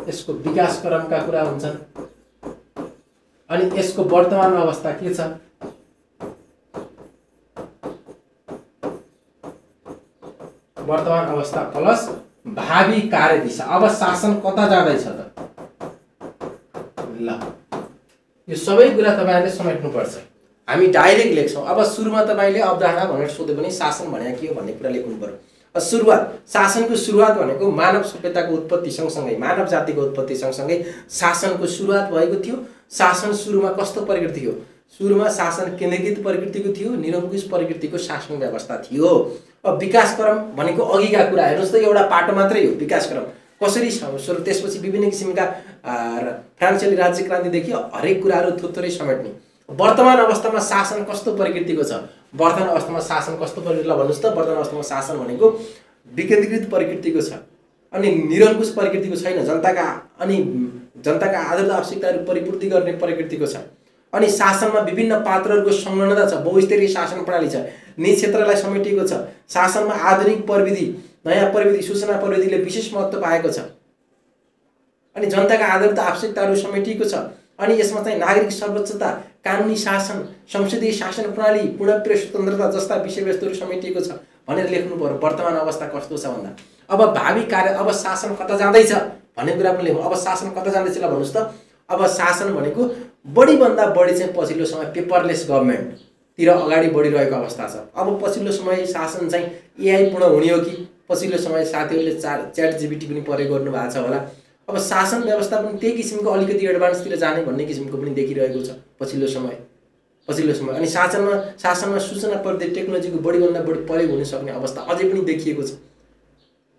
यसको विकास क्रमका कुरा हुन्छन्, अनि यसको वर्तमान अवस्था के छ, वर्तमान अवस्था प्लस भावी कार्यदिशा। अब शासन कता जाँदैछ त? ल, यो सबै कुरा तपाईहरुले समेट्नुपर्छ। हामी डाइरेक्ट लेख्छौँ। अब सुरुमा तपाईले अवधारणा भनेर सोधे पनि शासन भनेको के हो भन्ने कुरा लेख्नु पर्यो। सुरुवात, शासनको सुरुवात भनेको मानव सभ्यताको उत्पत्ति सँगसँगै मानव जातिको उत्पत्ति सँगसँगै शासनको सुरुवात भएको थियो। शासन सुरुमा कस्तो प्रकृति थियो? सुरुमा शासन केन्द्रीकृत प्रकृतिको थियो, निरङ्कुश प्रकृतिको शासन व्यवस्था थियो। अब विकासक्रम भनेको अघिका कुरा हेर्नुस् त, एउटा पाटो मात्रै हो विकासक्रम। कसरी सुरु, त्यसपछि विभिन्न किसिमका फ्रान्सेली राज्य क्रान्तिदेखि हरेक कुराहरू थोरै समेट्ने। वर्तमान अवस्थामा शासन कस्तो प्रकृतिको छ? वर्तमान अवस्थामा शासन कस्तो प्रकृतिलाई भन्नुस् त? वर्तमान अवस्थामा शासन भनेको विकेन्द्रीकृत प्रकृतिको छ अनि निरङ्कुश प्रकृतिको छैन। जनताका आदर आवश्यकताहरू परिपूर्ति गर्ने प्रकृतिको छ। अनि शासनमा विभिन्न पात्रहरूको संलग्नता छ। बहुस्तरीय शासन प्रणाली छ, निजी क्षेत्रलाई समेटिएको छ। शासनमा आधुनिक प्रविधि, नयाँ प्रविधि, सूचना प्रविधिले विशेष महत्त्व पाएको छ। अनि जनताका आदर आवश्यकताहरू समेटिएको छ। अनि यसमा चाहिँ नागरिक सर्वोच्चता, कानुनी शासन, संसदीय शासन प्रणाली, पूर्णप्रिय स्वतन्त्रता जस्ता विषयवस्तुहरू समेटिएको छ भनेर लेख्नु पर्यो। वर्तमान अवस्था कस्तो छ भन्दा अब भावी कार्य, अब शासन कता जाँदैछ भन्ने कुरा पनि लेखौँ। अब शासन कता जाँदैछ ल भन्नुस् त? अब शासन भनेको बढीभन्दा बढी चाहिँ पछिल्लो समय पेपरलेस गभर्मेन्टतिर अगाडि बढिरहेको अवस्था छ। अब पछिल्लो समय शासन चाहिँ एआई पूर्ण हुने हो कि? पछिल्लो समय साथीहरूले च्याट जीपीटी पनि प्रयोग गर्नु भएको छ होला। अब शासन व्यवस्था पनि त्यही किसिमको अलिकति एडभान्सतिर जाने भन्ने किसिमको पनि देखिरहेको छ पछिल्लो समय। अनि शासनमा सूचना प्रविधि टेक्नोलोजीको बढीभन्दा बढी प्रयोग हुन सक्ने अवस्था अझै पनि देखिएको छ।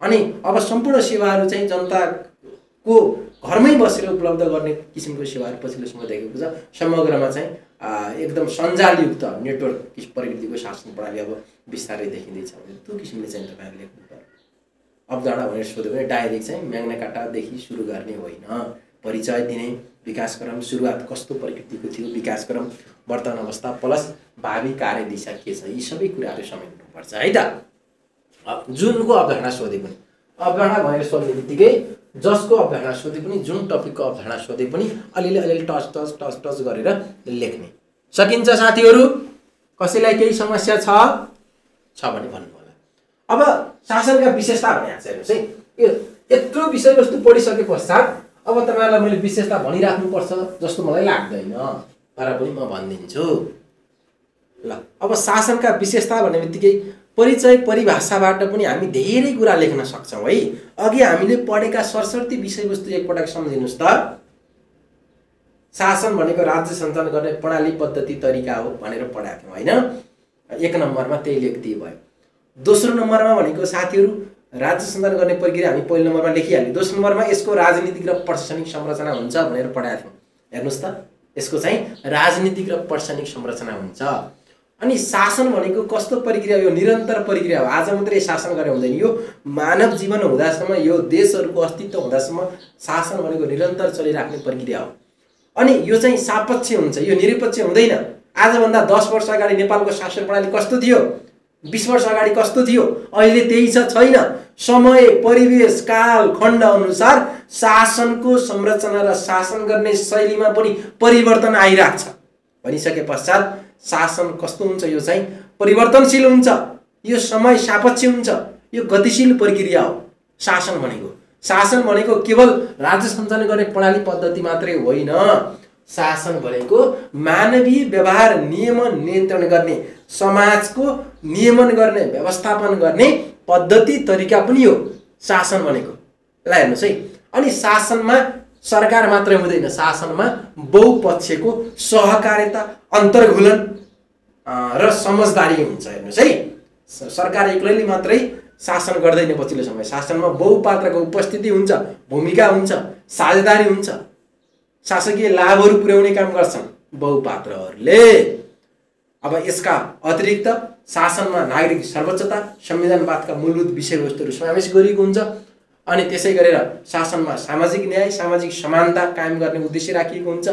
अनि अब सम्पूर्ण सेवाहरू चाहिँ जनताको घरमै बसेर उपलब्ध गर्ने किसिमको सेवाहरू पछिल्लो समय देखेको छ। समग्रमा चाहिँ एकदम सञ्जालयुक्त नेटवर्क प्रकृतिको शासन प्रणाली अब बिस्तारै देखिँदैछ भने त्यो किसिमले चाहिँ तपाईँहरूले लेख्नु पर्यो। अवधारणा भनेर सोध्यो भने डाइरेक्ट चाहिँ म्याग्ना कार्टादेखि सुरु गर्ने होइन। परिचय दिने, विकासक्रम, सुरुवात कस्तो प्रकृतिको थियो, विकासक्रम, वर्तमान अवस्था प्लस भावी कार्यदिशा के छ, यी सबै कुराहरू समेट्नुपर्छ है त। जुनको अवधारणा सोधे पनि, अवधारणा भनेर सोध्ने बित्तिकै जसको अवधारणा सोधे पनि, जुन टपिकको अवधारणा सोधे पनि अलिअलि टच गरेर लेख्ने सकिन्छ साथीहरू। कसैलाई केही समस्या छ भने भन्नु होला। अब शासनका विशेषता भनेको छ हेर्नुहोस् है, यो यत्रो विषयवस्तु पढिसके पश्चात अब तपाईँहरूलाई मैले विशेषता भनिराख्नुपर्छ जस्तो मलाई लाग्दैन, तर पनि म भनिदिन्छु ल। अब शासनका विशेषता भन्ने बित्तिकै परिचय परिभाषाबाट पनि हामी धेरै कुरा लेख्न सक्छौँ है। अघि हामीले पढेका सरसर्ती विषयवस्तु एकपटक सम्झिनुहोस् त। शासन भनेको राज्य सञ्चालन गर्ने प्रणाली, पद्धति, तरिका हो भनेर पढाएको थियौँ होइन? 1 नम्बरमा त्यही लेखिदिए भयो। दोस्रो नम्बरमा भनेको साथीहरू राज्य सञ्चालन गर्ने प्रक्रिया हामी पहिलो नम्बरमा लेखिहाल्यौँ। दोस्रो नम्बरमा यसको राजनीतिक र प्रशासनिक संरचना हुन्छ भनेर पढाएको थियौँ। हेर्नुहोस् त, यसको चाहिँ राजनीतिक र प्रशासनिक संरचना हुन्छ। अनि शासन भनेको कस्तो प्रक्रिया? यो निरन्तर प्रक्रिया हो। आज मात्रै शासन गरे हुँदैन, यो मानव जीवन हुँदासम्म, यो देशहरूको अस्तित्व हुँदासम्म शासन भनेको निरन्तर चलिराख्ने प्रक्रिया हो। अनि यो चाहिँ सापेक्ष हुन्छ, यो निरपेक्ष हुँदैन। आजभन्दा 10 वर्ष अगाडि नेपालको शासन प्रणाली कस्तो थियो, 20 वर्ष अगाडि कस्तो थियो, अहिले त्यही छ छैन। समय, परिवेश, काल, खण्ड अनुसार शासनको संरचना र शासन गर्ने शैलीमा पनि परिवर्तन आइरहेको छ। भनिसके पश्चात शासन कस्तो हुन्छ? यो चाहिँ परिवर्तनशील हुन्छ, यो समय सापेक्ष हुन्छ, यो गतिशील प्रक्रिया हो शासन भनेको। शासन भनेको केवल राज्य सञ्चालन गर्ने प्रणाली पद्धति मात्रै होइन। शासन भनेको मानवीय व्यवहार नियमन नियन्त्रण गर्ने, समाजको नियमन गर्ने, व्यवस्थापन गर्ने पद्धति तरिका पनि हो शासन भनेको। ल हेर्नुहोस् है, अनि शासनमा सरकार मात्रै हुँदैन, शासनमा बहुपक्षको सहकार्यता, अन्तर्घुलन र समझदारी हुन्छ। हेर्नुहोस् है, सरकार एक्लैले मात्रै शासन गर्दैन। पछिल्लो समय शासनमा बहुपात्रको उपस्थिति हुन्छ, भूमिका हुन्छ, साझेदारी हुन्छ। शासकीय लाभहरू पुर्याउने काम गर्छन् बहुपात्रहरूले। अब यसका अतिरिक्त शासनमा नागरिक सर्वोच्चता, संविधानवादका मूलभूत विषयवस्तुहरू समावेश गरिएको हुन्छ। अनि त्यसै गरेर शासनमा सामाजिक न्याय, सामाजिक समानता कायम गर्ने उद्देश्य राखिएको हुन्छ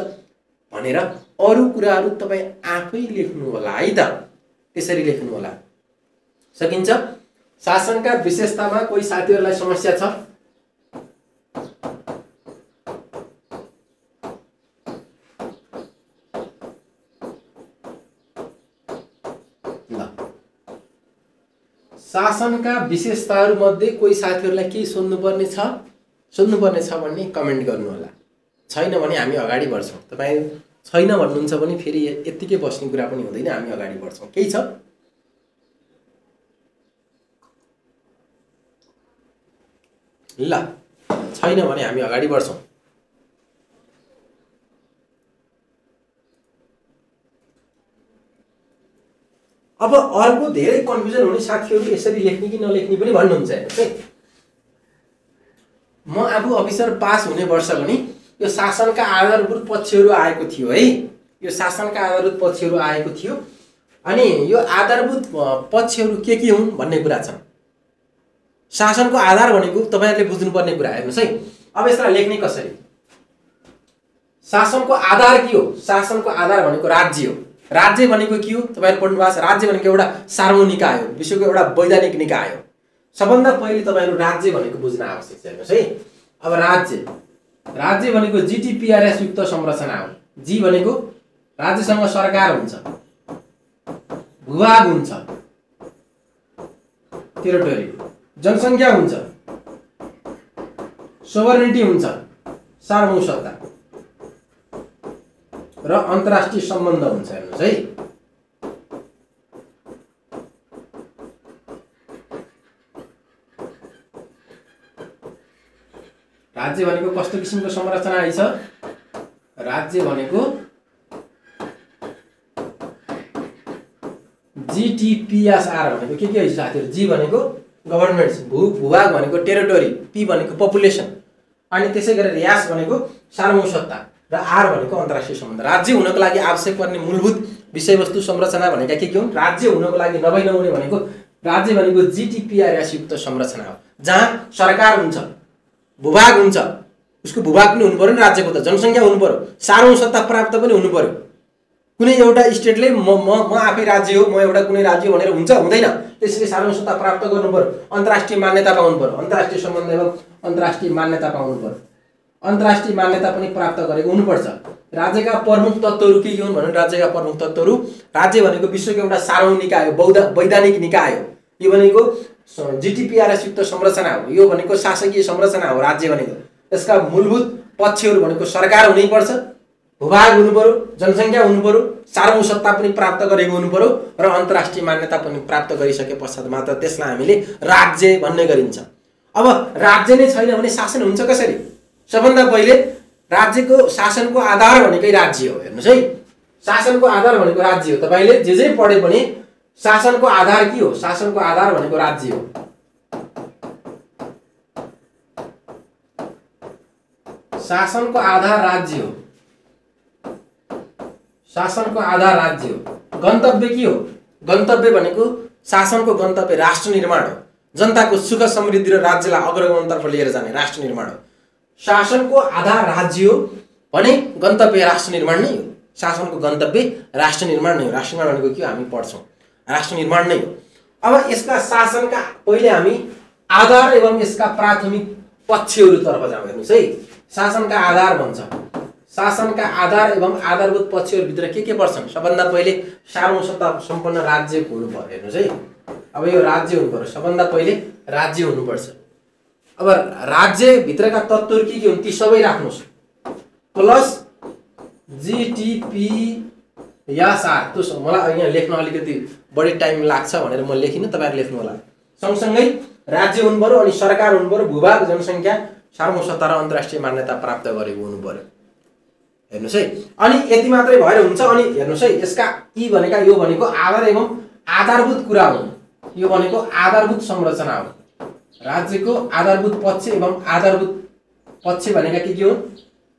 भनेर अरू कुराहरू तपाईँ आफै लेख्नु होला है त। त्यसरी लेख्नु होला। सकिन्छ? शासनका विशेषतामा कोही साथीहरूलाई समस्या छ? शासनका विशेषताहरू मध्ये कोही साथीहरूलाई केही सोध्नुपर्ने छ भने कमेन्ट गर्नु होला। छैन भने हामी अगाडि बढ्छौँ। तपाईँ छैन भन्नुहुन्छ भने फेरि यत्तिकै बस्ने कुरा पनि हुँदैन, हामी अगाडि बढ्छौँ। केही छ? ल, छैन भने हामी अगाडि बढ्छौँ। अब अर्को धेरै कन्फ्युजन हुने साथीहरू यसरी लेख्ने कि नलेख्ने पनि भन्नुहुन्छ। हेर्नुहोस् है, म आफू अफिसर पास हुने वर्ष पनि यो शासनका आधारभूत पक्षहरू आएको थियो है, यो शासनका आधारभूत पक्षहरू आएको थियो। अनि यो आधारभूत पक्षहरू के हुन् भन्ने कुरा छ। शासनको आधार भनेको तपाईहरुले बुझ्नुपर्ने कुरा। हेर्नुहोस् है, अब यसलाई लेख्ने कसरी? शासनको आधार के हो? शासनको आधार भनेको राज्य हो। राज्य भनेको के हो? तपाईहरु पढ्नु भएको छ। राज्य भनेको एउटा सार्वजनिक निकाय हो, विश्वको एउटा वैधानिक निकाय हो। सबभन्दा पहिले तपाईहरु राज्य भनेको बुझ्न आवश्यक छ। हेर्नुहोस् है, अब राज्य भनेको जीटीपीआरएस युक्त संरचना हो। जी भनेको राज्यसँग सरकार हुन्छ, भूभाग हुन्छ, टेरिटोरी, जनसङ्ख्या हुन्छ, सोभरेनिटी हुन्छ, सार्वभौम सत्ता र अन्तर्राष्ट्रिय सम्बन्ध हुन्छ। हेर्नुहोस् है, राज्य भनेको कस्तो किसिमको संरचना आइछ? राज्य भनेको जीटीपीएसआर भनेको के आइछ साथीहरु? जी भनेको गभर्नमेन्ट्स, भूभाग भनेको टेरिटोरी, पी भनेको पपुलेसन, अनि त्यसै गरेर एस भनेको सार्वभौम सत्ता र आर भनेको अन्तर्राष्ट्रिय सम्बन्ध। राज्य हुनको लागि आवश्यक पर्ने मूलभूत विषयवस्तु संरचना भनेका के हुन्? राज्य हुनको लागि नहुने भनेको राज्य भनेको जीटीपीआरएस युक्त संरचना हो, जहाँ सरकार हुन्छ, भूभाग हुन्छ, उसको भूभाग पनि हुनु पर्यो नि, राज्यको त जनसङ्ख्या हुनु पर्यो, सार्वभौम सत्ता प्राप्त पनि हुनु पर्यो। कुनै एउटा स्टेटले म आफै राज्य हो, म एउटा कुनै राज्य भनेर हुन्छ? हुँदैन। त्यसैले सार्वभौम सत्ता प्राप्त गर्नु पर्यो, अन्तर्राष्ट्रिय मान्यता पाउनु पर्यो, अन्तर्राष्ट्रिय सम्बन्ध एवं अन्तर्राष्ट्रिय मान्यता पाउनु पर्यो, अन्तर्राष्ट्रिय मान्यता पनि प्राप्त गरेको हुनुपर्छ। राज्यका प्रमुख तत्त्वहरू के हुन् भने राज्यका प्रमुख तत्त्वहरू, राज्य भनेको विश्वको एउटा सार्वभौम निकाय हो, वैधानिक निकाय हो। यो भनेको जीटीपीआरएस युक्त संरचना हो, यो भनेको शासकीय संरचना हो राज्य भनेको। यसका मूलभूत पक्षहरू भनेको सरकार हुनै पर्छ, भूभाग हुनु पर्यो, जनसङ्ख्या हुनु पर्यो, सार्वभौम सत्ता पनि प्राप्त गरेको हुनु पर्यो र अन्तर्राष्ट्रिय मान्यता पनि प्राप्त गरिसके पश्चात मात्र त्यसलाई हामीले राज्य भन्ने गरिन्छ। अब राज्य नै छैन भने शासन हुन्छ कसरी? सबभन्दा पहिले राज्यको शासनको आधार भनेकै राज्य हो। हेर्नुहोस् है, शासनको आधार भनेको राज्य हो। तपाईले जे पढे पनि शासनको आधार के हो? शासनको आधार भनेको राज्य हो। शासनको आधार राज्य हो, शासनको आधार राज्य हो। गन्तव्य के हो? गन्तव्य भनेको शासनको गन्तव्य राष्ट्र निर्माण हो, जनताको सुख समृद्धि र राज्यलाई अग्रगमनतर्फ लिएर जाने राष्ट्र निर्माण हो। शासनको आधार राज्य हो भने गन्तव्य राष्ट्र निर्माण नै हो। शासनको गन्तव्य राष्ट्र निर्माण नै हो। राष्ट्र निर्माण भनेको के हो? हामी पढ्छौँ, राष्ट्र निर्माण नै हो। अब यसका शासनका पहिले हामी आधार एवं यसका प्राथमिक पक्षहरूतर्फ जाउँ। हेर्नुहोस् है, शासनका आधार भन्छ। शासनका आधार एवं आधारभूत पक्षहरूभित्र के पर्छन्? सबभन्दा पहिले सार्वभौम सत्ता सम्पन्न राज्यको हुनु पर्यो। हेर्नुहोस् है, अब यो राज्य हुनु पर्यो, सबभन्दा पहिले राज्य हुनुपर्छ। अब राज्यभित्रका तत्त्वहरू के हुन्? ती सबै राख्नुहोस्, प्लस जीटीपीएसआर। त्यो मलाई यहाँ लेख्न अलिकति बढी टाइम लाग्छ भनेर म लेखिनँ, तपाईहरु लेख्नु होला। सँगसँगै राज्य हुनु पर्यो, अनि सरकार हुनु पर्यो, भूभाग, जनसङ्ख्या, सार्वभौम सत्ता र अन्तर्राष्ट्रिय मान्यता प्राप्त गरेको हुनु पर्यो। हेर्नुहोस् है, अनि यति मात्रै भएर हुन्छ? अनि हेर्नुहोस् है, यसका यी भनेका यो भनेको आधार एवं आधारभूत कुरा हुन्। यो भनेको आधारभूत संरचना हो। राज्यको आधारभूत पक्ष एवं आधारभूत पक्ष भनेका के हुन्?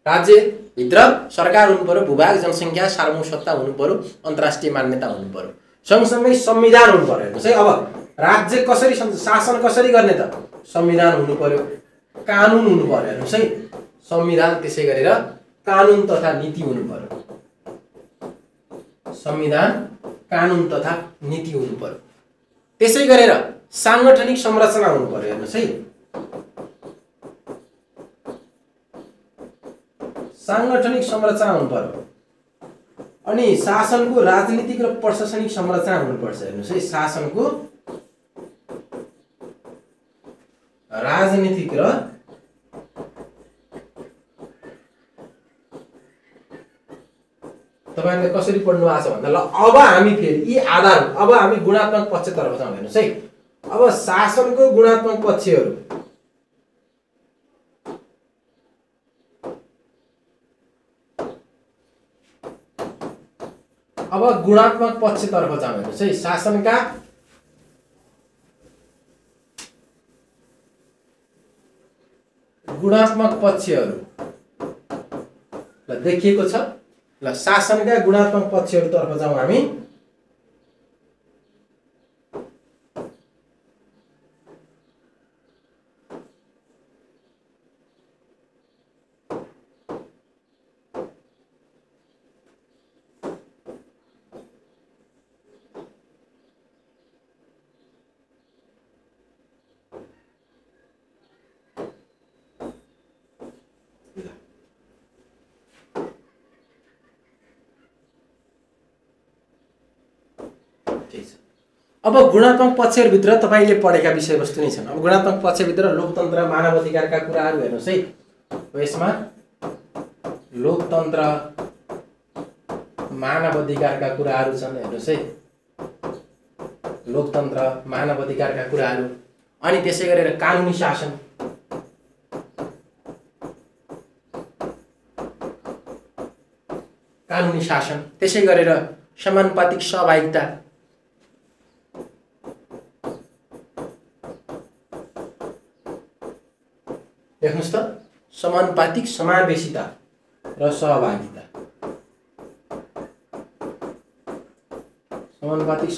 राज्यभित्र सरकार हुनु पर्यो, भूभाग, जनसङ्ख्या, सार्वभौम सत्ता हुनु पर्यो, अन्तर्राष्ट्रिय मान्यता हुनु पर्यो, सँगसँगै संविधान हुनु पर्यो। हेर्नुहोस् है, अब राज्य कसरी शासन कसरी गर्ने त? संविधान हुनु पर्यो, कानुन हुनु पर्यो। हेर्नुहोस् है, संविधान, त्यसै गरेर कानुन तथा नीति हुनु पर्यो। संविधान, कानुन तथा नीति हुनु पर्यो। त्यसै गरेर सांगठनिक संरचना हुनु पर्यो। हेर्नुहोस् है, सांगठनिक संरचना हुनु पर्यो। अनि शासनको राजनीतिक र प्रशासनिक संरचना हुनुपर्छ। हेर्नुहोस् है, शासनको राजनीतिक र तपाईहरुले कसरी पढ्नु भएको छ भन्दा ल अब हामी फेरि यी आधार अब हामी गुणात्मक पक्षतर्फ जाउँ हेर्नुस् है। अब शासनको गुणात्मक पक्षहरू अब गुणात्मक पक्षतर्फ जाउँ हेर्नुस् है। शासनका गुणात्मक पक्षहरू ल देखिएको छ। ल शासनका गुणात्मक पक्षहरूतर्फ जाउँ हामी। अब गुणात्मक पक्षहरुभित्र तपाईले पढेका विषयवस्तु नै छन्। अब गुणात्मक पक्षभित्र लोकतन्त्र मानव अधिकारका कुराहरू हेर्नुस् है। यसमा लोकतन्त्र मानव अधिकारका कुराहरू छन् हेर्नुस् है। लोकतन्त्र मानव अधिकारका कुराहरू अनि त्यसै गरेर कानुनी शासन त्यसै गरेर समानुपातिक सहभागिता देख्नुस् त समानुपातिक समावेशिता र सहभागिता समानुपातिक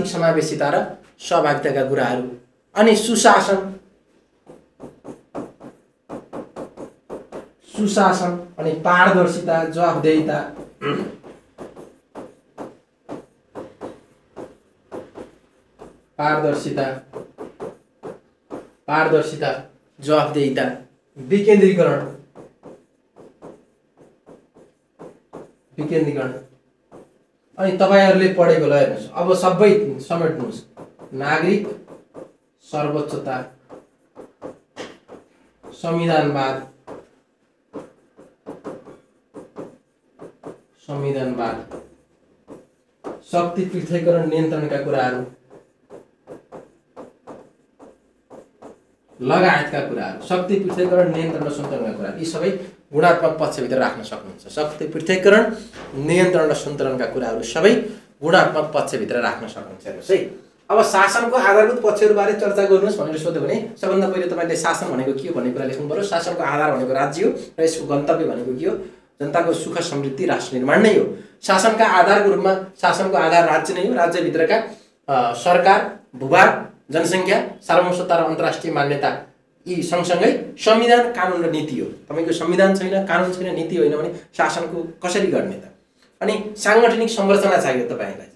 समावेशिता र सहभागिताका कुराहरू अनि सुशासन अनि पारदर्शिता जवाफदेहिता पारदर्शिता जवाफदेहिता विकेन्द्रीकरण अनि तपाईहरुले पढेको ल हेर्नुस्। अब सबै समेट्नुस्। नागरिक सर्वोच्चता संविधानवाद शक्ति पृथकीकरण नियन्त्रणका कुराहरू लगायतका कुराहरू शक्ति पृथकीकरण नियन्त्रण र सन्तुलनका कुराहरू यी सबै गुणात्मक पक्षभित्र राख्न सक्नुहुन्छ। शक्ति पृथकीकरण नियन्त्रण र सन्तुलनका कुराहरू सबै गुणात्मक पक्षभित्र राख्न सक्नुहुन्छ हेर्नुस् है। अब शासनको आधारभूत पक्षहरुबारे चर्चा गर्नुस् भनेर सोध्यो भने सबभन्दा पहिले तपाईले शासन भनेको के हो भन्ने कुरा लेख्नु पर्यो। शासनको आधार भनेको राज्य हो र यसको गन्तव्य भनेको के हो? जनताको सुख समृद्धि राष्ट्र निर्माण नै हो। शासनका आधारको रूपमा शासनको आधार राज्य नै हो। राज्यभित्रका सरकार भूभाग जनसङ्ख्या सार्वभौमसत्ता र अन्तर्राष्ट्रिय मान्यता यी सँगसँगै संविधान कानुन र नीति हो। तपाईको संविधान छैन कानुन छैन नीति होइन भने शासनको कसरी गर्ने त? अनि सांगठनिक संरचना चाहियो तपाईलाई।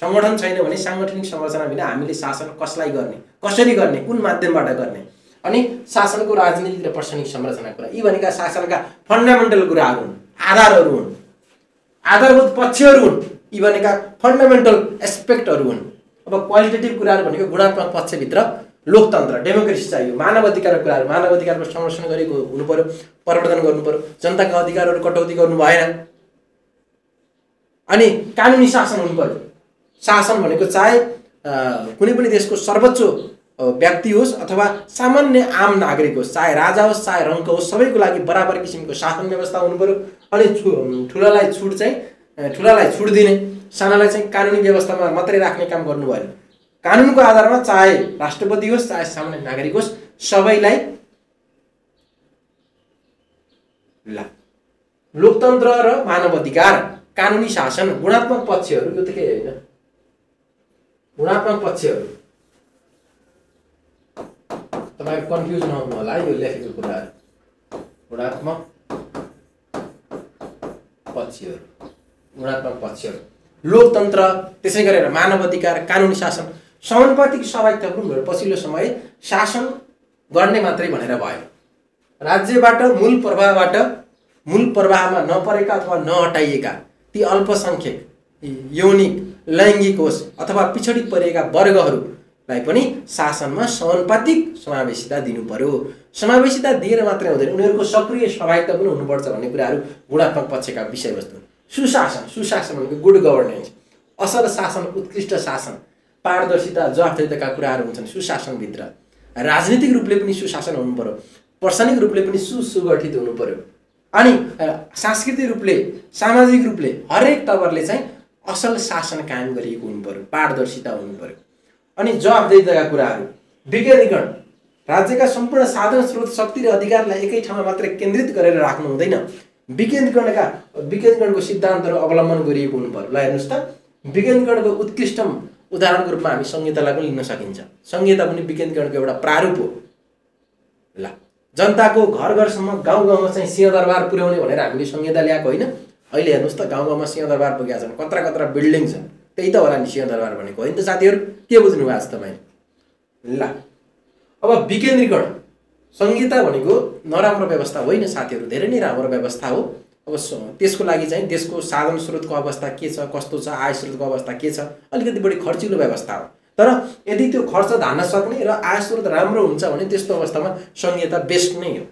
संगठन छैन भने सांगठनिक संरचना बिना हामीले शासन कसलाई गर्ने कसरी गर्ने कुन माध्यमबाट गर्ने अनि शासनको राजनीतिक र प्रशासनिक संरचना कुरा यी भनेका शासनका फन्डामेन्टल कुराहरू हुन् आधारहरू हुन् आधारभूत पक्षहरू हुन्। यी भनेका फन्डामेन्टल एस्पेक्टहरू हुन्। अब क्वालिटेटिभ कुराहरू भनेको गुणात्मक पक्षभित्र लोकतन्त्र डेमोक्रेसी चाहियो। मानव अधिकारको कुराहरू मानव अधिकारको संरक्षण गरेको हुनु पर्यो प्रवर्धन गर्नु पर्यो। जनताका अधिकारहरू कटौती गर्नु भएन। अनि कानुनी शासन हुनु पर्यो। शासन भनेको चाहे कुनै पनि देशको सर्वोच्च व्यक्ति होस् अथवा सामान्य आम नागरिक होस् चाहे राजा होस् चाहे रङ्क होस् सबैको लागि बराबर किसिमको शासन व्यवस्था हुनु पर्यो। अनि ठुलालाई छुट दिने सानालाई चाहिँ कानुनी व्यवस्थामा मात्रै राख्ने काम गर्नु भएन। कानुनको आधारमा चाहे राष्ट्रपति होस् चाहे सामान्य नागरिक होस् सबैलाई लोकतन्त्र र मानव अधिकार कानुनी शासन गुणात्मक पक्षहरू यो त के हैन। गुणात्मक पक्षहरू तपाईहरु कन्फ्युज नहुनु होला यो लेखेको कुराहरु। गुणात्मक पक्षहरू लोकतन्त्र त्यसै गरेर मानव अधिकार कानुनी शासन समानुपातिक सहभागिता पनि पछिल्लो समय शासन गर्ने मात्रै भनेर भयो। राज्यबाट मूल प्रवाहमा नपरेका अथवा नहटाइएका ती अल्पसंख्यक यौनिक लैङ्गिक होस् अथवा पिछडी परिएका वर्गहरू लाई पनि शासनमा समानुपातिक समावेशिता दिनु पर्यो। समावेशिता दिएर मात्रै हुँदैन, उनीहरूको सक्रिय सहभागिता पनि हुनुपर्छ भन्ने कुराहरू गुणात्मक पक्षका विषयवस्तु। सुशासन, सुशासन भनेको गुड गभर्नेन्स, असल शासन, उत्कृष्ट शासन, पारदर्शिता, जवाफदेहिताका कुराहरू हुन्छन् सुशासनभित्र। राजनीतिक रूपले पनि सुशासन हुनु पर्यो, प्रशासनिक रूपले पनि सुसंगठित हुनु पर्यो, अनि सांस्कृतिक रूपले, सामाजिक रूपले हरेक तवरले चाहिँ असल शासन कायम गरिएको हुनु पर्यो, पारदर्शिता हुनु पर्यो। अनि जवाफदेहिताका कुराहरू, विकेन्द्रीकरण, राज्यका सम्पूर्ण साधन स्रोत, शक्ति र अधिकारलाई एकै ठाउँमा मात्रै केन्द्रित गरेर राख्नु हुँदैन। विकेन्द्रीकरणको सिद्धान्तहरू अवलम्बन गरिएको हुनु पर्यो। ल हेर्नुहोस् त, विकेन्द्रीकरणको उत्कृष्टम उदाहरणको रूपमा हामी संहितालाई पनि लिन सकिन्छ। संहिता पनि विकेन्द्रीकरणको एउटा प्रारूप हो। ल जनताको घर घरसम्म, गाउँ गाउँमा चाहिँ सिंहदरबार पुर्याउने भनेर हामीले संहिता ल्याएको होइन। अहिले हेर्नुहोस् त, गाउँ गाउँमा सिंहदरबार पुगेका छन्, कत्रा कत्रा बिल्डिङ छन्, त्यही त होला नि सिंहदरबार भनेको होइन त साथीहरू? के बुझ्नु भएको छ तपाईँ? ल अब विकेन्द्रीकरण, संहिता भनेको नराम्रो व्यवस्था होइन साथीहरू, धेरै नै राम्रो व्यवस्था हो। अब त्यसको लागि चाहिँ देशको साधन स्रोतको अवस्था के छ, कस्तो छ, आय स्रोतको अवस्था के छ, अलिकति बढी खर्चिलो व्यवस्था हो। तर यदि त्यो खर्च धान्न सक्ने र आय स्रोत राम्रो हुन्छ भने त्यस्तो अवस्थामा संहिता बेस्ट नै हो।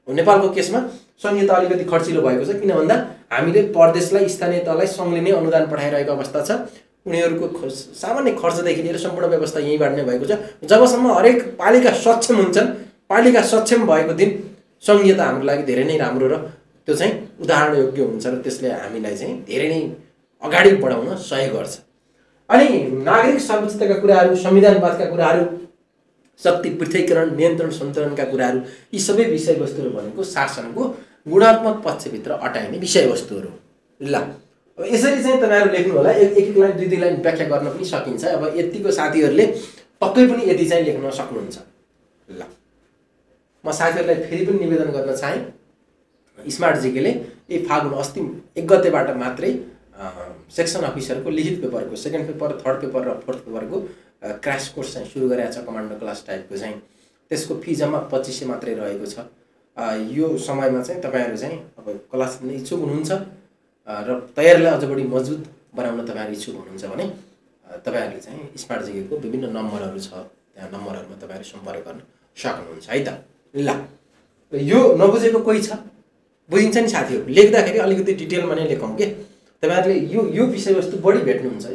नेपालको केसमा संहिता अलिकति खर्चिलो भएको छ, किन भन्दा हामीले प्रदेशलाई, स्थानीय तहलाई सङ्घले नै अनुदान पठाइरहेको अवस्था छ। उनीहरूको सामान्य खर्चदेखि लिएर सम्पूर्ण व्यवस्था यहीँबाट नै भएको छ। जबसम्म हरेक पालिका सक्षम हुन्छन्, पालिका सक्षम भएको दिन संहिता हाम्रो लागि धेरै नै राम्रो र त्यो चाहिँ उदाहरण योग्य हुन्छ र त्यसले हामीलाई चाहिँ धेरै नै अगाडि बढाउन सहयोग गर्छ। अनि नागरिक सर्वोच्चताका कुराहरू, संविधानवादका कुराहरू, शक्ति पृथकीकरण, नियन्त्रण सञ्चालनका कुराहरू, यी सबै विषयवस्तुहरू भनेको शासनको गुणात्मक पक्षभित्र अटाइने विषयवस्तुहरू। ल अब यसरी चाहिँ तपाईँहरू लेख्नु होला, एक लाइन दुई लाइन व्याख्या गर्न पनि सकिन्छ। अब यतिको साथीहरूले पक्कै पनि यति चाहिँ लेख्न सक्नुहुन्छ। ल म साथीहरूलाई फेरि पनि निवेदन गर्न चाहेँ, स्मार्ट जिकेले यही फागुन अस्ति 1 गतेबाट मात्रै सेक्सन अफिसरको लिखित पेपरको सेकेन्ड पेपर, थर्ड पेपर र फोर्थ पेपरको क्रास कोर्स चाहिँ सुरु गरेको छ, कमान्डो क्लास टाइपको चाहिँ। त्यसको फी जम्मा 2500 मात्रै रहेको छ। यो समयमा चाहिँ तपाईँहरू चाहिँ अब क्लास लिने इच्छुक हुनुहुन्छ र तयारीलाई अझ बढी मजबुत बनाउन तपाईँहरू इच्छुक हुनुहुन्छ भने तपाईँहरूले चाहिँ स्मार्ट जिकेको विभिन्न नम्बरहरू छ, त्यहाँ नम्बरहरूमा तपाईँहरू सम्पर्क गर्न सक्नुहुन्छ है त। ल यो नबुझेको कोही छ? बुझिन्छ नि साथीहरू, लेख्दाखेरि अलिकति डिटेलमा नै लेखौँ के। तपाईँहरूले यो विषयवस्तु बढी भेट्नुहुन्छ,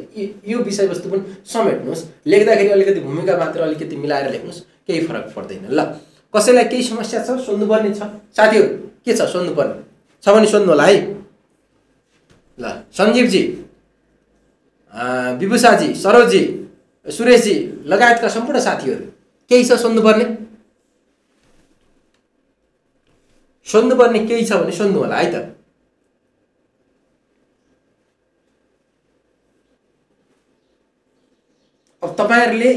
यो विषयवस्तु पनि समेट्नुहोस्। लेख्दाखेरि अलिकति भूमिका मात्र अलिकति मिलाएर लेख्नुहोस्, केही फरक पर्दैन। ल कसैलाई केही समस्या छ, सोध्नुपर्ने छ साथीहरू? के छ सोध्नुपर्ने छ भने सोध्नु होला है। ल सञ्जीवजी, विभूषाजी, सरोजजी, सुरेशजी लगायतका सम्पूर्ण साथीहरू केही छ सोध्नुपर्ने? सोध्नुपर्ने केही छ भने सोध्नु होला है त। अब तपाईँहरूले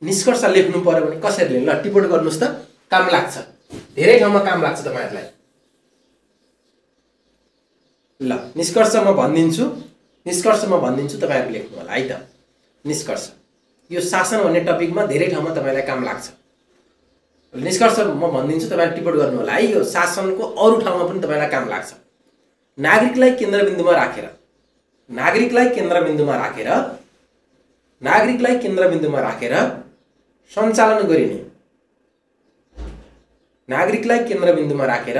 निष्कर्ष लेख्नु पर्यो भने कसरी लेख्नु? ल टिपोट गर्नुहोस् त, काम लाग्छ, धेरै ठाउँमा काम लाग्छ तपाईँहरूलाई। ल निष्कर्ष म भनिदिन्छु, तपाईँहरू लेख्नु होला है त। निष्कर्ष, यो शासन भन्ने टपिकमा धेरै ठाउँमा तपाईँलाई काम लाग्छ। निष्कर्ष म भनिदिन्छु, तपाईँले टिप्पणी गर्नु होला है। यो शासनको अरू ठाउँमा पनि तपाईँलाई काम लाग्छ। नागरिकलाई केन्द्रबिन्दुमा राखेर, नागरिकलाई केन्द्रबिन्दुमा राखेर सञ्चालन गरिने, नागरिकलाई केन्द्रबिन्दुमा राखेर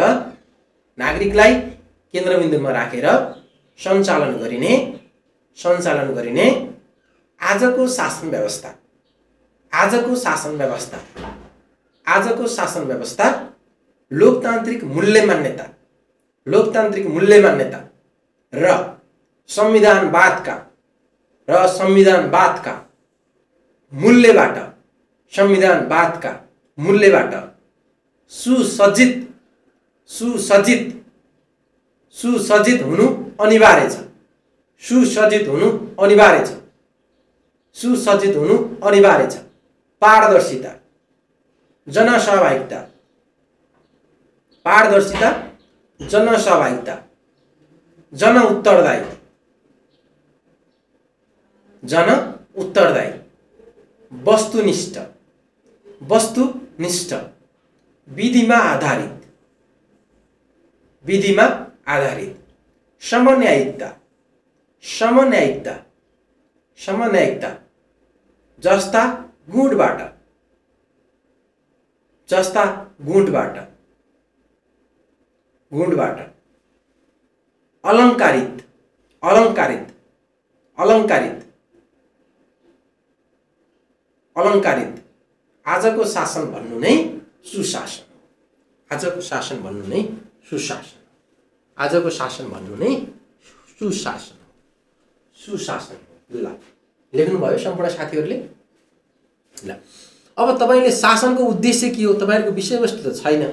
सञ्चालन गरिने आजको शासन व्यवस्था लोकतान्त्रिक मूल्य मान्यता र संविधानवादका मूल्यबाट सुसज्जित हुनु अनिवार्य छ। पारदर्शिता, जनसहभागिता, जन उत्तरदायी, वस्तुनिष्ठ, विधिमा आधारित, समन्यायिकता जस्ता गुणबाट, जस्ता गुणबाट, गुणबाट, अलङ्कारित, अलङ्कारित, अलङ्कारित, अलङ्कारित। आजको शासन भन्नु नै सुशासन हो। आजको शासन भन्नु नै सुशासन, आजको शासन भन्नु नै सुशासन हो, सुशासन हो। ल लेख्नुभयो सम्पूर्ण साथीहरूले? ल अब तपाईले शासनको उद्देश्य के हो तपाईहरुको विषयवस्तु त छैन,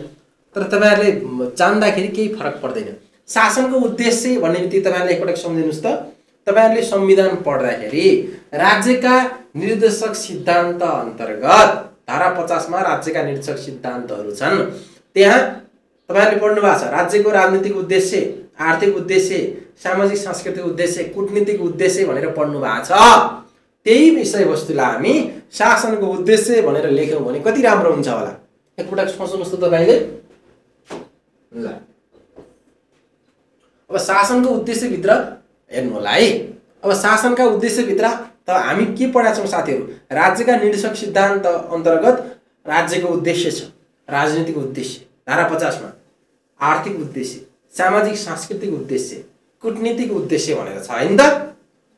तर तपाईहरुले जान्दाखेरि केही फरक पर्दैन। शासनको उद्देश्य भन्ने बित्तिकै तपाईहरुले एकपटक सम्झिनुस् त, तपाईहरुले संविधान पढ्दाखेरि राज्यका निर्देशक सिद्धान्त अन्तर्गत धारा 50 मा राज्यका निर्देशक सिद्धान्तहरू छन्। त्यहाँ तपाईहरुले पढ्नु भएको छ राज्यको राजनीतिक उद्देश्य, आर्थिक उद्देश्य, सामाजिक सांस्कृतिक उद्देश्य, कूटनीतिक उद्देश्य भनेर पढ्नु भएको छ। त्यही विषयवस्तुलाई हामी शासनको उद्देश्य भनेर लेख्यौं भने कति राम्रो हुन्छ होला? एकपटक सोच्नुस् त तपाईले। ल अब शासनको उद्देश्य भित्र हेर्नु होला है। अब शासनका उद्देश्य भित्र त हामी के पढाएको छौं साथीहरु? राज्यका निर्देशक सिद्धान्त अन्तर्गत राज्यको उद्देश्य छ, राजनीतिक उद्देश्य धारा 50 मा, आर्थिक उद्देश्य, सामाजिक सांस्कृतिक उद्देश्य, कूटनीतिक उद्देश्य भनेर छ हैन त?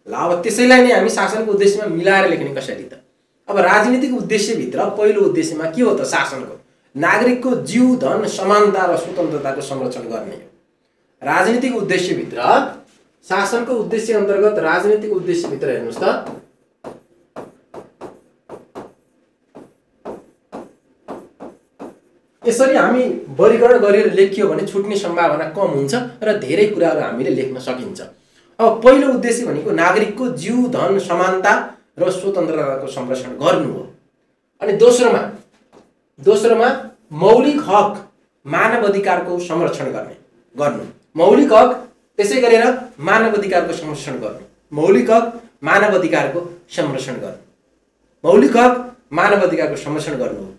ल अब त्यसैलाई नै हामी शासनको उद्देश्यमा मिलाएर लेख्ने कसरी त? अब राजनीतिक उद्देश्य भित्र पहिलो उद्देश्यमा के हो त? शासनको नागरिकको जीव, धन, समानता र स्वतन्त्रताको संरक्षण गर्ने हो। राजनीतिक उद्देश्य भित्र शासनको उद्देश्य अन्तर्गत राजनीतिक उद्देश्य भित्र हेर्नुस् त, यसरी हामी वर्गीकरण गरेर लेखियो भने छुट्ने सम्भावना कम हुन्छ र धेरै कुराहरू हामीले लेख्न सकिन्छ। अब पहिलो उद्देश्य भनेको नागरिकको जीव, धन, समानता र स्वतन्त्रताको संरक्षण गर्नु हो। अनि दोस्रोमा मौलिक हक, मानव अधिकारको संरक्षण गर्नु। मौलिक हक त्यसै गरेर मानव अधिकारको संरक्षण गर्नु। मौलिक हक मानव अधिकारको संरक्षण गर्नु। मौलिक हक मानव अधिकारको संरक्षण गर्नु हो।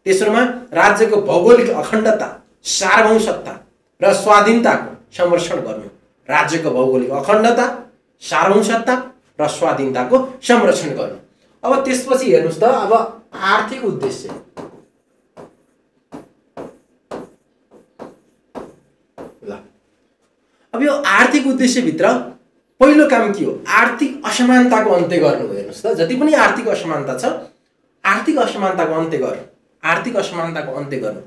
तेस्रोमा राज्यको भौगोलिक अखण्डता, सार्वभौमसत्ता र स्वाधीनताको संरक्षण गर्नु। राज्यको भौगोलिक अखण्डता, सार्वभौमसत्ता र स्वाधीनताको संरक्षण गर्नु। अब त्यसपछि हेर्नुस् त, अब आर्थिक उद्देश्य। ल अब यो आर्थिक उद्देश्य भित्र पहिलो काम के हो? आर्थिक असमानताको अन्त्य गर्नु हो। हेर्नुस् त, जति पनि आर्थिक असमानता छ, आर्थिक असमानताको अन्त्य गर्नु, आर्थिक असमानताको अन्त्य गर्नु।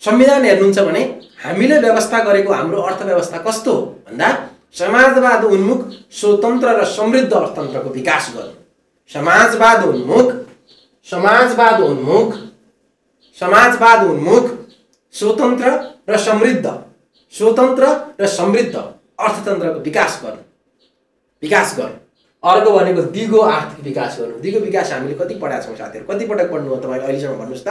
संविधान हेर्नुहुन्छ भने हामीले व्यवस्था गरेको हाम्रो अर्थव्यवस्था कस्तो हो भन्दा समाजवाद उन्मुख, स्वतन्त्र र समृद्ध अर्थतन्त्रको विकास गर्नु। समाजवाद उन्मुख, स्वतन्त्र र समृद्ध अर्थतन्त्रको विकास गर्नु। अर्को भनेको दिगो आर्थिक विकास गर्नु। दिगो विकास हामीले कति पढाएको छौं साथीहरु? कति पटक पढ्नु हो तपाईले अहिलेसम्म? भन्नुस् त।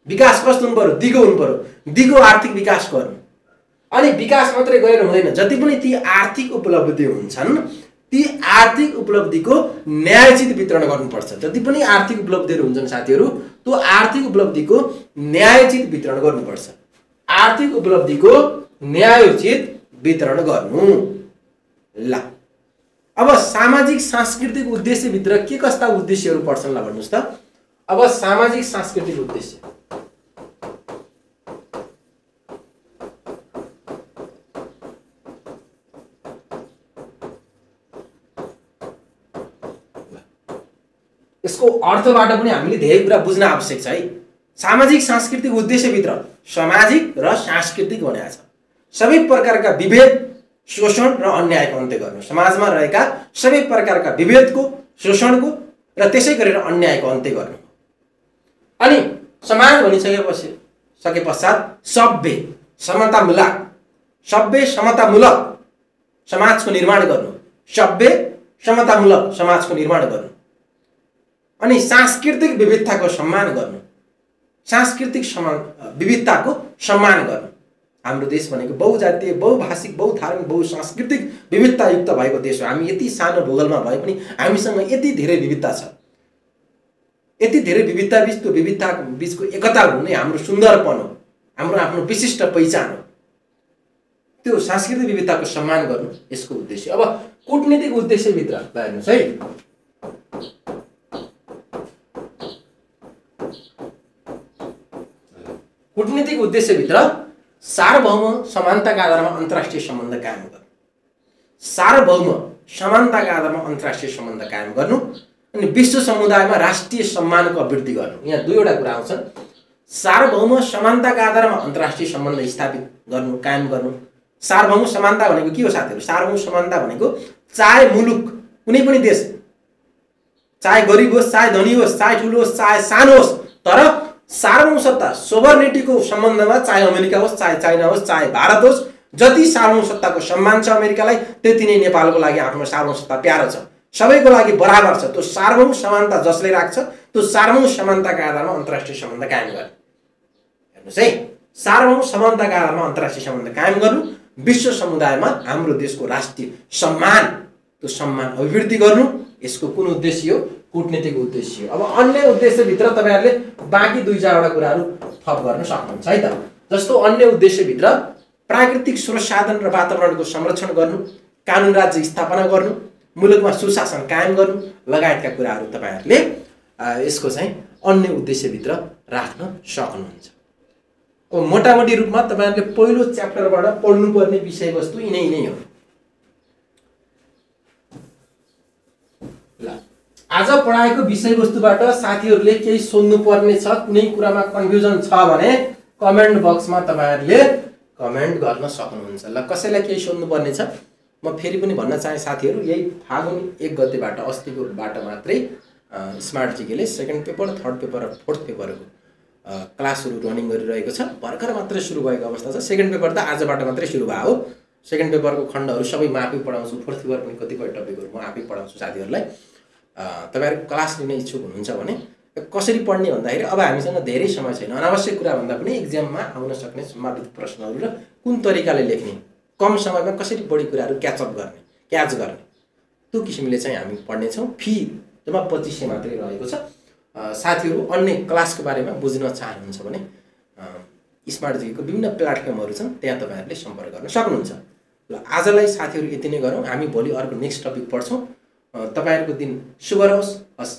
विकास कस्तो हुनु पर्यो? दिगो हुनु पर्यो। दिगो आर्थिक विकास गर्नु। अनि विकास मात्रै गरेर हुँदैन, जति पनि ती आर्थिक उपलब्धि हुन्छन् ती आर्थिक उपलब्धिको न्यायोचित वितरण गर्नुपर्छ। जति पनि आर्थिक उपलब्धिहरू हुन्छन् साथीहरु, त्यो आर्थिक उपलब्धिको न्यायोचित वितरण गर्नुपर्छ। आर्थिक उपलब्धिको न्यायोचित वितरण गर्नु। ल अब सामाजिक सांस्कृतिक उद्देश्य भित्र के कस्ता उद्देश्यहरू पर्छन् ल भन्नुस् त। अब सामाजिक सांस्कृतिक उद्देश्य, यसको अर्थबाट पनि हामीले धेरै कुरा बुझ्न आवश्यक छ है। सामाजिक सांस्कृतिक उद्देश्य भित्र सामाजिक र सांस्कृतिक भनेको छ। सबै प्रकारका विभेद, शोषण र अन्यायको अन्त्य गर्नु। समाजमा रहेका सबै प्रकारका विभेदको, शोषणको र त्यसै गरेर अन्यायको अन्त्य गर्नु। अनि समाज भनिसके पश्चात सभ्य समतामूलक समाजको निर्माण गर्नु। सभ्य समतामूलक समाजको निर्माण गर्नु। अनि सांस्कृतिक विविधताको सम्मान गर्नु। सांस्कृतिक विविधताको सम्मान गर्नु। हाम्रो देश भनेको बहुजातीय, बहुभाषिक, बहुधार्मिक, बहुसांस्कृतिक विविधता युक्त भएको देश हो। हामी यति सानो भूगोलमा भए पनि हामीसँग यति धेरै विविधता छ। यति धेरै विविधता बीच त्यो विविधता बीचको एकता हुनु नै हाम्रो सुन्दरपन हो, हाम्रो आफ्नो विशिष्ट पहिचान हो। त्यो सांस्कृतिक विविधताको सम्मान गर्नु यसको उद्देश्य। अब कूटनीतिक उद्देश्य भित्र हेर्नुस् है। कूटनीतिक उद्देश्यभित्र सार्वभौम समानताका आधारमा अन्तर्राष्ट्रिय सम्बन्ध कायम गर्नु, सार्वभौम समानताका आधारमा अन्तर्राष्ट्रिय सम्बन्ध कायम गर्नु, अनि विश्व समुदायमा राष्ट्रिय सम्मानको अभिवृद्धि गर्नु। यहाँ दुईवटा कुरा आउँछन्। सार्वभौम समानताका आधारमा अन्तर्राष्ट्रिय सम्बन्ध स्थापित गर्नु, कायम गर्नु। सार्वभौम समानता भनेको के हो साथीहरू? सार्वभौम समानता भनेको चाहे मुलुक कुनै पनि देश, चाहे गरिब होस्, चाहे धनी होस्, चाहे ठुलो होस्, चाहे सानो होस्, तर सार्वभौम सत्ता सोभर्निटीको सम्बन्धमा चाहे अमेरिका होस्, चाहे चाइना होस्, चाहे भारत होस्, जति सार्वभौम सत्ताको सम्मान छ अमेरिकालाई त्यति नै नेपालको लागि आफ्नो सार्वभौम सत्ता प्यारो छ, सबैको लागि बराबर छ। त्यो सार्वभौम समानता जसले राख्छ त्यो सार्वभौम समानताका आधारमा अन्तर्राष्ट्रिय सम्बन्ध कायम गर्नु। हेर्नुहोस् है, सार्वभौम समानताका आधारमा अन्तर्राष्ट्रिय सम्बन्ध कायम गर्नु, विश्व समुदायमा हाम्रो देशको राष्ट्रिय सम्मान, त्यो सम्मान अभिवृद्धि गर्नु, यसको कुन उद्देश्य हो? कूटनीतिक उद्देश्य हो। अब अन्य उद्देश्यभित्र तपाईँहरूले बाँकी 2-4वटा कुराहरू थप गर्न सक्नुहुन्छ है त। जस्तो अन्य उद्देश्यभित्र प्राकृतिक स्रोत साधन र वातावरणको संरक्षण गर्नु, कानुन राज्य स्थापना गर्नु, मुलुकमा सुशासन कायम गर्नु लगायतका कुराहरू तपाईँहरूले यसको चाहिँ अन्य उद्देश्यभित्र राख्न सक्नुहुन्छ। अब मोटामोटी रूपमा तपाईँहरूले पहिलो च्याप्टरबाट पढ्नुपर्ने विषयवस्तु यिनै हो। ल, आज पढाएको विषयवस्तुबाट साथीहरूले केही सोध्नुपर्ने छ, कुनै कुरामा कन्फ्युजन छ भने कमेन्ट बक्समा तपाईँहरूले कमेन्ट गर्न सक्नुहुन्छ। ल, कसैलाई केही सोध्नुपर्ने छ? म फेरि पनि भन्न चाहे साथीहरू, यही फागुन 1 गतेबाट अस्तिकोबाट मात्रै स्मार्ट जिकेले सेकेन्ड पेपर, थर्ड पेपर र फोर्थ पेपरको क्लासहरू रनिङ गरिरहेको छ। भर्खर मात्रै सुरु भएको अवस्था छ। सेकेन्ड पेपर त आजबाट मात्रै सुरु भयो हो। सेकेन्ड पेपरको खण्डहरू सबै म आफै पढाउँछु, फोर्थ पेपर पनि कतिपय टपिकहरू म आफै पढाउँछु साथीहरूलाई। तपाईँहरू क्लास लिन इच्छुक हुनुहुन्छ भने कसरी पढ्ने भन्दाखेरि अब हामीसँग धेरै समय छैन। अनावश्यक कुरा भन्दा पनि एक्जाममा आउन सक्ने सम्भावित प्रश्नहरू र कुन तरिकाले लेख्ने, कम समयमा कसरी बढी कुराहरू क्याच गर्ने, त्यो किसिमले चाहिँ हामी पढ्नेछौँ। फी जम्मा 2500 मात्रै रहेको छ। साथीहरू अन्य क्लासको बारेमा बुझ्न चाहनुहुन्छ भने स्मार्ट जिकेको विभिन्न प्लेटफर्महरू छन्, त्यहाँ तपाईँहरूले सम्पर्क गर्न सक्नुहुन्छ। ल, आजलाई साथीहरू यति नै गरौँ। हामी भोलि अर्को नेक्स्ट टपिक पढ्छौँ। तपाईँहरूको दिन शुभ रहोस्। हस्।